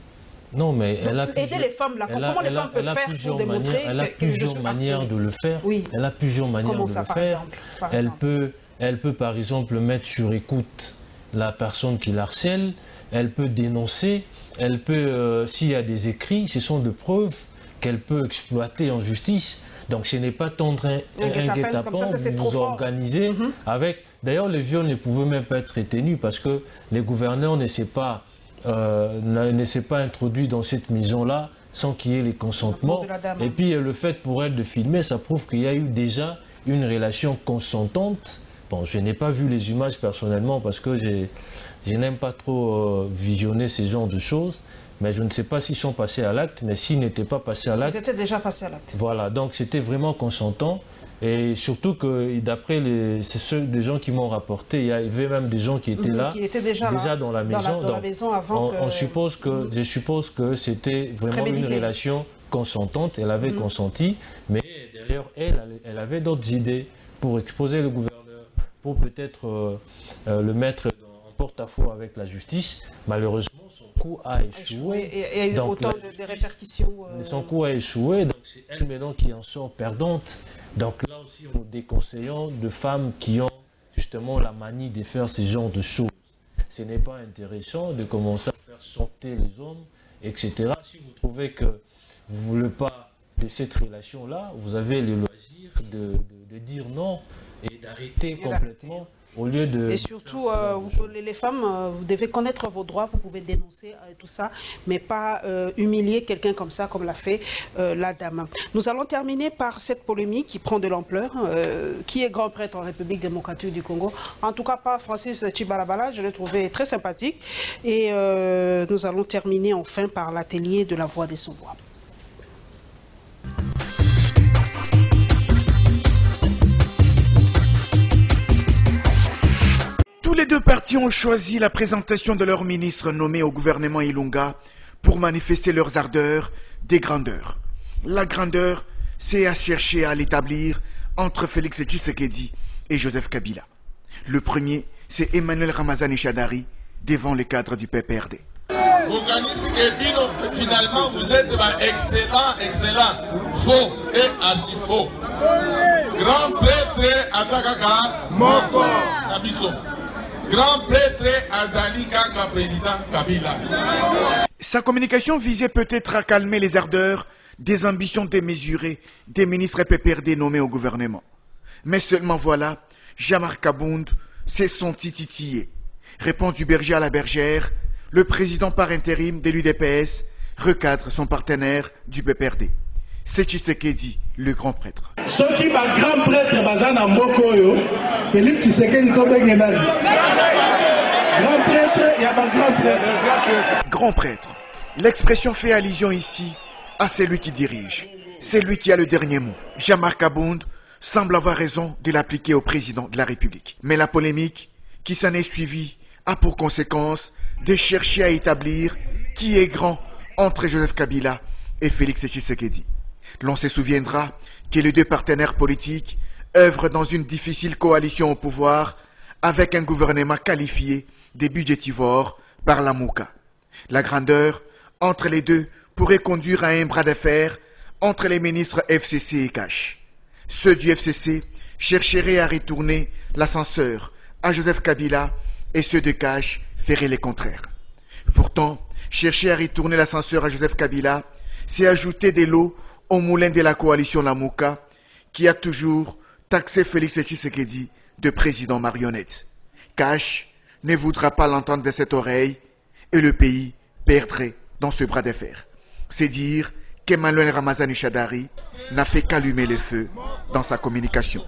Non, mais elle a aider les femmes là. Comment les femmes peuvent faire pour démontrer elle a plusieurs manières de le faire. Oui. Elle a plusieurs manières de le faire. Elle peut par exemple mettre sur écoute la personne qui l'harcèle, elle peut dénoncer, elle peut, s'il y a des écrits, ce sont des preuves qu'elle peut exploiter en justice. Donc ce n'est pas tendre un guet-apens, vous organiser avec... D'ailleurs, les viols ne pouvaient même pas être retenus parce que les gouverneurs ne s'est pas introduit dans cette maison-là sans qu'il y ait les consentements. Et puis le fait pour elle de filmer, ça prouve qu'il y a eu déjà une relation consentante. Bon, je n'ai pas vu les images personnellement parce que je n'aime pas trop visionner ce genre de choses. Mais je ne sais pas s'ils sont passés à l'acte, mais s'ils n'étaient pas passés à l'acte... Ils étaient déjà passés à l'acte. Voilà, donc c'était vraiment consentant. Et surtout que d'après des gens qui m'ont rapporté, il y avait même des gens qui étaient là, qui étaient déjà dans la maison. Dans la maison avant je suppose que c'était vraiment une relation consentante, elle avait consenti, mais derrière elle avait d'autres idées pour exposer le gouverneur, pour peut-être le mettre en porte-à-faux avec la justice. Malheureusement, son coup a échoué. Et il y a eu autant de répercussions. Son coup a échoué, donc c'est elle maintenant qui en sort perdante. Donc là aussi, nous déconseillons de femmes qui ont justement la manie de faire ce genre de choses. Ce n'est pas intéressant de commencer à faire sauter les hommes, etc. Si vous trouvez que vous ne voulez pas de cette relation-là, vous avez le loisir de dire non et d'arrêter complètement au lieu de... Et surtout, les femmes, vous devez connaître vos droits, vous pouvez dénoncer tout ça, mais pas humilier quelqu'un comme ça, comme l'a fait la dame. Nous allons terminer par cette polémique qui prend de l'ampleur. Qui est grand prêtre en République démocratique du Congo? En tout cas, pas Francis Tchibalabala, je l'ai trouvé très sympathique. Et nous allons terminer enfin par l'atelier de la voix des sans-voix. Tous les deux partis ont choisi la présentation de leurs ministres nommés au gouvernement Ilunga pour manifester leurs ardeurs des grandeurs. La grandeur, c'est à chercher à l'établir entre Félix Tshisekedi et Joseph Kabila. Le premier, c'est Emmanuel Ramazani Shadari devant les cadres du PPRD. Finalement, vous êtes excellent, faux et anti-faux. Grand prêtre Azakaka Moko Kabiso. Grand prêtre Azali Kaka président Kabila. Sa communication visait peut-être à calmer les ardeurs des ambitions démesurées des ministres PPRD nommés au gouvernement. Mais seulement voilà, Jean-Marc Abound s'est senti titillé. Répond du berger à la bergère, le président par intérim de l'UDPS recadre son partenaire du PPRD. C'est Tshisekedi, le grand prêtre. Soki ba grand prêtre bazana mokoyo, Félix Tshisekedi tobengenali. Grand prêtre, il y a pas grand prêtre. Grand prêtre. L'expression fait allusion ici à celui qui dirige. C'est lui qui a le dernier mot. Jean-Marc Abound semble avoir raison de l'appliquer au président de la République. Mais la polémique qui s'en est suivie a pour conséquence de chercher à établir qui est grand entre Joseph Kabila et Félix Tshisekedi. L'on se souviendra que les deux partenaires politiques œuvrent dans une difficile coalition au pouvoir avec un gouvernement qualifié de budgétivore par la Mouka. La grandeur entre les deux pourrait conduire à un bras de fer entre les ministres FCC et Cash. Ceux du FCC chercheraient à retourner l'ascenseur à Joseph Kabila et ceux de Cash feraient le contraire. Pourtant, chercher à retourner l'ascenseur à Joseph Kabila, c'est ajouter de l'eau au moulin de la coalition Lamouka qui a toujours taxé Félix Tshisekedi de président marionnette. Cash ne voudra pas l'entendre de cette oreille et le pays perdrait dans ce bras de fer. C'est dire qu'Emmanuel Ramazani Shadari n'a fait qu'allumer le feu dans sa communication.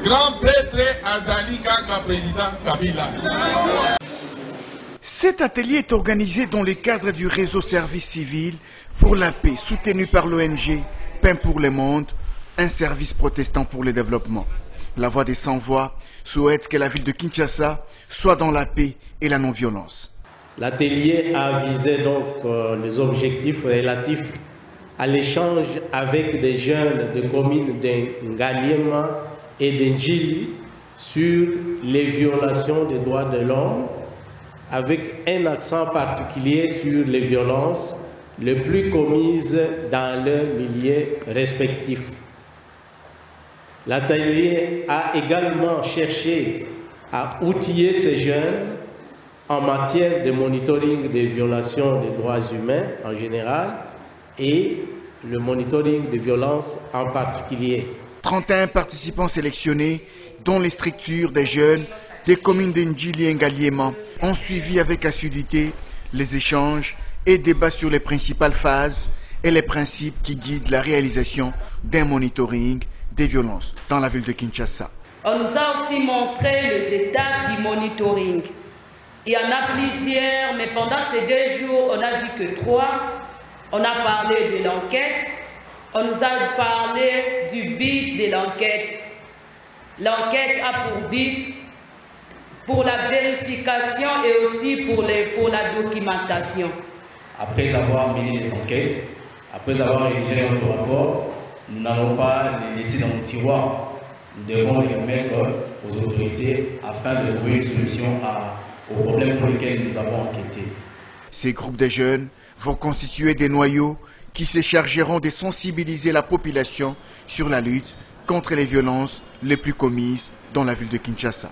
Grand prêtre Azali Kaka président Kabila. Cet atelier est organisé dans le cadre du réseau Service Civil pour la paix, soutenu par l'ONG Pain pour le Monde, un service protestant pour le développement. La Voix des Sans-Voix souhaite que la ville de Kinshasa soit dans la paix et la non-violence. L'atelier a visé donc les objectifs relatifs à l'échange avec des jeunes des communes d'Ngaliema et d'Ndjili sur les violations des droits de l'homme, avec un accent particulier sur les violences les plus commises dans leurs milieux respectifs. L'atelier a également cherché à outiller ces jeunes en matière de monitoring des violations des droits humains en général et le monitoring des violences en particulier. 31 participants sélectionnés, dont les structures des jeunes des communes d'Ndjili et Ngaliema, ont suivi avec assiduité les échanges et débats sur les principales phases et les principes qui guident la réalisation d'un monitoring des violences dans la ville de Kinshasa. On nous a aussi montré les étapes du monitoring. Il y en a plusieurs, mais pendant ces 2 jours, on n'a vu que 3. On a parlé de l'enquête, on nous a parlé du but de l'enquête. L'enquête a pour but pour la vérification et aussi pour la documentation. Après avoir mené les enquêtes, Après avoir rédigé notre rapport, nous n'allons pas les laisser dans nos tiroirs. Nous devons les remettre aux autorités afin de trouver une solution aux problèmes pour lesquels nous avons enquêté. Ces groupes de jeunes vont constituer des noyaux qui se chargeront de sensibiliser la population sur la lutte contre les violences les plus commises dans la ville de Kinshasa.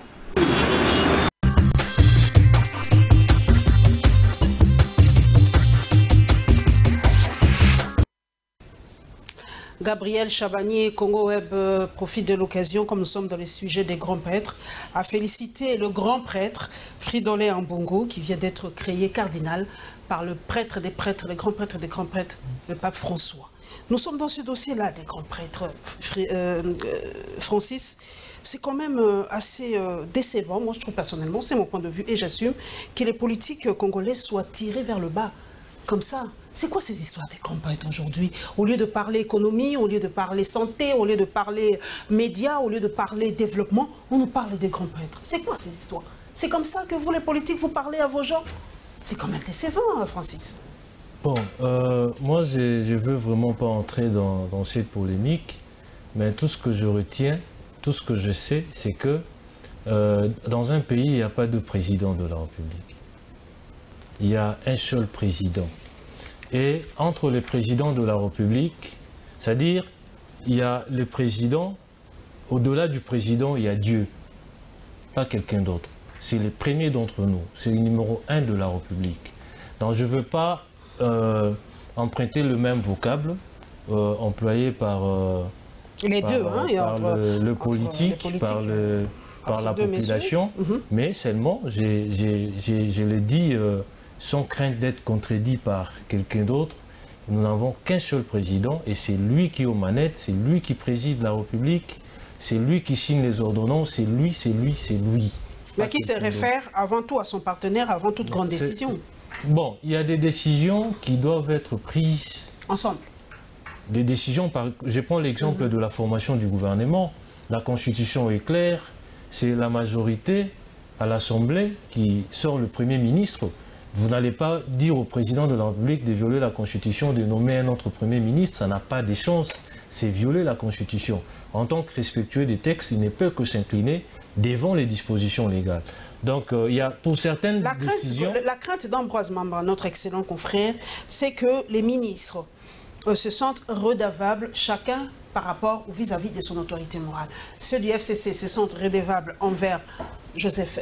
Gabriel Chabanier, Congo Web profite de l'occasion, comme nous sommes dans les sujets des grands prêtres, à féliciter le grand prêtre Fridolin Ambongo qui vient d'être créé cardinal par le prêtre des prêtres, le grand prêtre des grands prêtres, le pape François. Nous sommes dans ce dossier-là des grands prêtres, Francis. C'est quand même assez décevant, moi je trouve personnellement, c'est mon point de vue et j'assume que les politiques congolais soient tirés vers le bas, comme ça. C'est quoi ces histoires des grands prêtres aujourd'hui? Au lieu de parler économie, au lieu de parler santé, au lieu de parler médias, au lieu de parler développement, on nous parle des grands prêtres. C'est quoi ces histoires? C'est comme ça que vous les politiques, vous parlez à vos gens? C'est quand même décevant, hein, Francis. Bon, moi je veux vraiment pas entrer dans cette polémique, mais tout ce que je retiens, tout ce que je sais, c'est que dans un pays, il n'y a pas de président de la République. Il y a un seul président. Et entre les présidents de la République, c'est-à-dire, il y a le président, au-delà du président, il y a Dieu, pas quelqu'un d'autre. C'est le premier d'entre nous, c'est le numéro 1 de la République. Donc je ne veux pas emprunter le même vocable employé par, le politique, par la population, mais seulement, je le dis sans crainte d'être contredit par quelqu'un d'autre, nous n'avons qu'un seul président et c'est lui qui est aux manettes, c'est lui qui préside la République, c'est lui qui signe les ordonnances, c'est lui, c'est lui, c'est lui. Mais qui se réfère avant tout à son partenaire, avant toute grande décision. Bon, il y a des décisions qui doivent être prises ensemble. Des décisions, je prends l'exemple de la formation du gouvernement. La Constitution est claire, c'est la majorité à l'Assemblée qui sort le Premier ministre. Vous n'allez pas dire au président de la République de violer la Constitution, de nommer un autre Premier ministre, ça n'a pas de chance. C'est violer la Constitution. En tant que respectueux des textes, il ne peut que s'incliner devant les dispositions légales. Donc, il y a pour certaines décisions... La crainte d'Ambroise Mamba, notre excellent confrère, c'est que les ministres se sentent redevables, chacun par rapport ou vis-à-vis de son autorité morale. Ceux du FCC se sentent redevables envers Joseph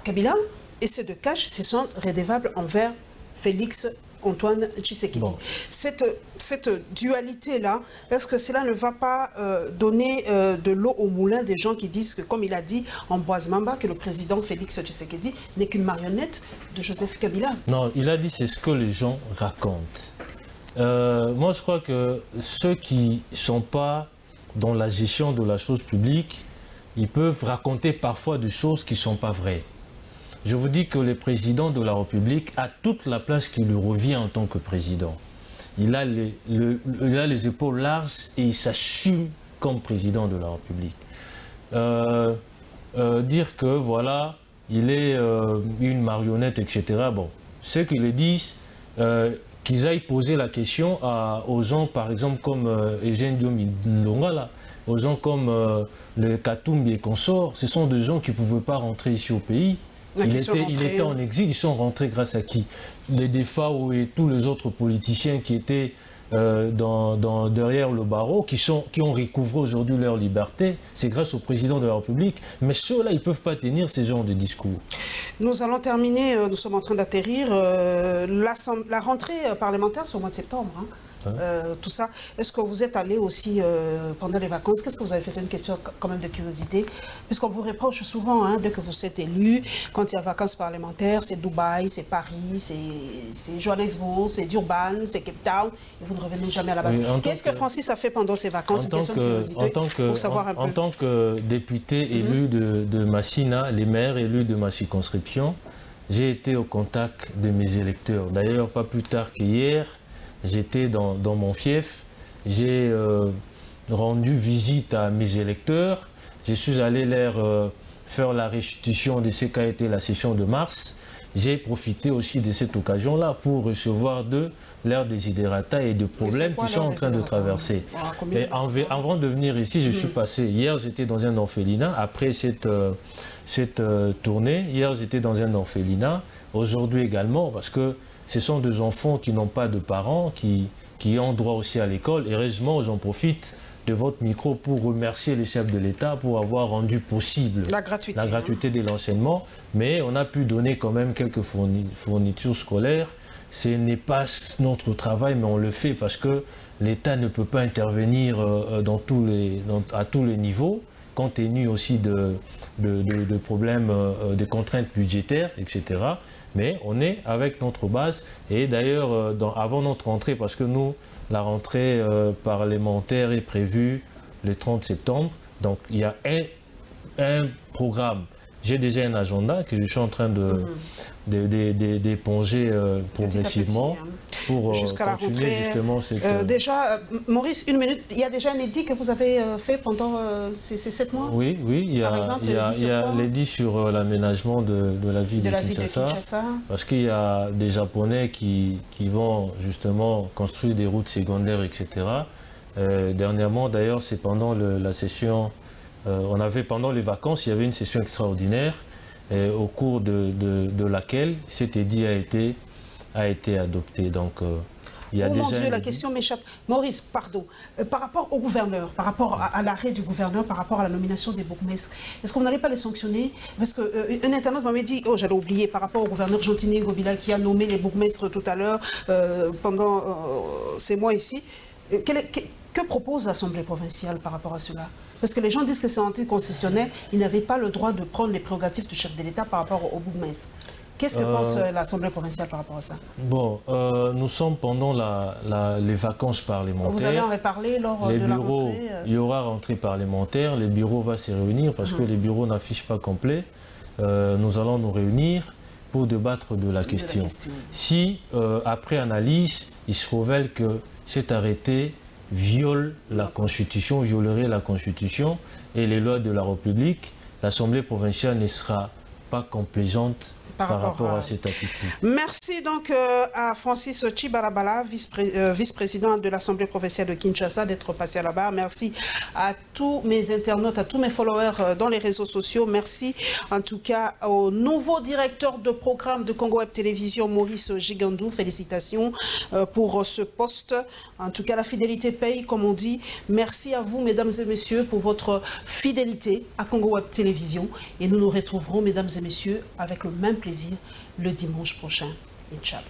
Kabila, et ceux de Cash se sentent redevables envers Félix Antoine Tshisekedi. Bon. Cette dualité-là, est-ce que cela ne va pas donner de l'eau au moulin des gens qui disent que, comme il a dit Ambroise Mamba, que le président Félix Tshisekedi n'est qu'une marionnette de Joseph Kabila? Non, il a dit c'est ce que les gens racontent. Moi, je crois que ceux qui ne sont pas dans la gestion de la chose publique, ils peuvent raconter parfois des choses qui ne sont pas vraies. Je vous dis que le président de la République a toute la place qui lui revient en tant que président. Il a les épaules larges et il s'assume comme président de la République. Dire que voilà, il est une marionnette, etc. Bon, ceux qui le disent, qu'ils aillent poser la question aux gens, par exemple, comme Eugène Diomi Ndonga, aux gens comme le Katumbi et consorts. Ce sont des gens qui ne pouvaient pas rentrer ici au pays. Il était en exil, ils sont rentrés grâce à qui? Les DEFAO et tous les autres politiciens qui étaient derrière le barreau, qui ont recouvré aujourd'hui leur liberté, c'est grâce au président de la République. Mais ceux-là, ils ne peuvent pas tenir ce genre de discours. Nous allons terminer, nous sommes en train d'atterrir. La rentrée parlementaire, c'est au mois de septembre. Hein. Tout ça. Est-ce que vous êtes allé aussi pendant les vacances? Qu'est-ce que vous avez fait? C'est une question quand même de curiosité. Puisqu'on vous reproche souvent, hein, dès que vous êtes élu, quand il y a vacances parlementaires, c'est Dubaï, c'est Paris, c'est Johannesburg, c'est Durban, c'est Cape Town, et vous ne revenez jamais à la base. Qu'est-ce que Francis a fait pendant ces vacances? En tant que député élu de Massina, les maires élus de ma circonscription, j'ai été au contact de mes électeurs. D'ailleurs, pas plus tard qu'hier, j'étais dans mon fief, j'ai rendu visite à mes électeurs, je suis allé leur faire la restitution de ce qu'a été la session de mars. J'ai profité aussi de cette occasion-là pour recevoir d'eux leurs desiderata et de problèmes qu'ils sont en train de traverser. Et avant de venir ici, je suis passé, hier j'étais dans un orphelinat, après cette tournée, hier j'étais dans un orphelinat, aujourd'hui également, parce que ce sont des enfants qui n'ont pas de parents, qui ont droit aussi à l'école. Et heureusement, j'en profite de votre micro pour remercier les chefs de l'État pour avoir rendu possible la gratuité de l'enseignement. Mais on a pu donner quand même quelques fournitures scolaires. Ce n'est pas notre travail, mais on le fait parce que l'État ne peut pas intervenir à tous les niveaux, compte tenu aussi de problèmes, de contraintes budgétaires, etc. Mais on est avec notre base et d'ailleurs avant notre rentrée, parce que nous, la rentrée parlementaire est prévue le 30 septembre, donc il y a un programme. J'ai déjà un agenda que je suis en train d'éponger progressivement pour continuer justement cette... Déjà, Maurice, une minute, il y a déjà un édit que vous avez fait pendant ces 7 mois? Oui, il y a l'édit sur l'aménagement de la ville de Kinshasa, parce qu'il y a des Japonais qui vont justement construire des routes secondaires, etc. Dernièrement, d'ailleurs, c'est pendant la session... pendant les vacances, il y avait une session extraordinaire au cours de laquelle cet édit a été adopté. Donc, il y a déjà... Mon Dieu, la question m'échappe. Maurice, pardon. Par rapport au gouverneur, par rapport à l'arrêt du gouverneur, par rapport à la nomination des bourgmestres, est-ce qu'on n'allait pas les sanctionner? Parce qu'un internaute m'avait dit, oh j'allais oublier, par rapport au gouverneur Gentini Ngobila qui a nommé les bourgmestres tout à l'heure, pendant ces mois ici. Que propose l'Assemblée provinciale par rapport à cela? Parce que les gens disent que c'est anticonstitutionnel, ils n'avaient pas le droit de prendre les prérogatives du chef de l'État par rapport au bourgmestre. Qu'est-ce que pense l'Assemblée provinciale par rapport à ça? Bon, nous sommes pendant les vacances parlementaires. Vous avez en reparlé lors de la rentrée? Il y aura rentrée parlementaire, les bureaux vont se réunir parce que les bureaux n'affichent pas complet. Nous allons nous réunir pour débattre de la question. Si, après analyse, il se révèle que cet arrêté violerait la Constitution et les lois de la République, l'Assemblée provinciale ne sera pas complaisante par rapport à cette attitude. Merci donc à Francis Chibalabala, vice-président de l'Assemblée provinciale de Kinshasa, d'être passé à la barre. Merci à tous mes internautes, à tous mes followers dans les réseaux sociaux. Merci en tout cas au nouveau directeur de programme de Congo Web Télévision, Maurice Gigandou. Félicitations pour ce poste. En tout cas, la fidélité paye, comme on dit. Merci à vous, mesdames et messieurs, pour votre fidélité à Congo Web Télévision. Et nous nous retrouverons, mesdames et messieurs, avec le même plaisir le dimanche prochain. Inch'Allah.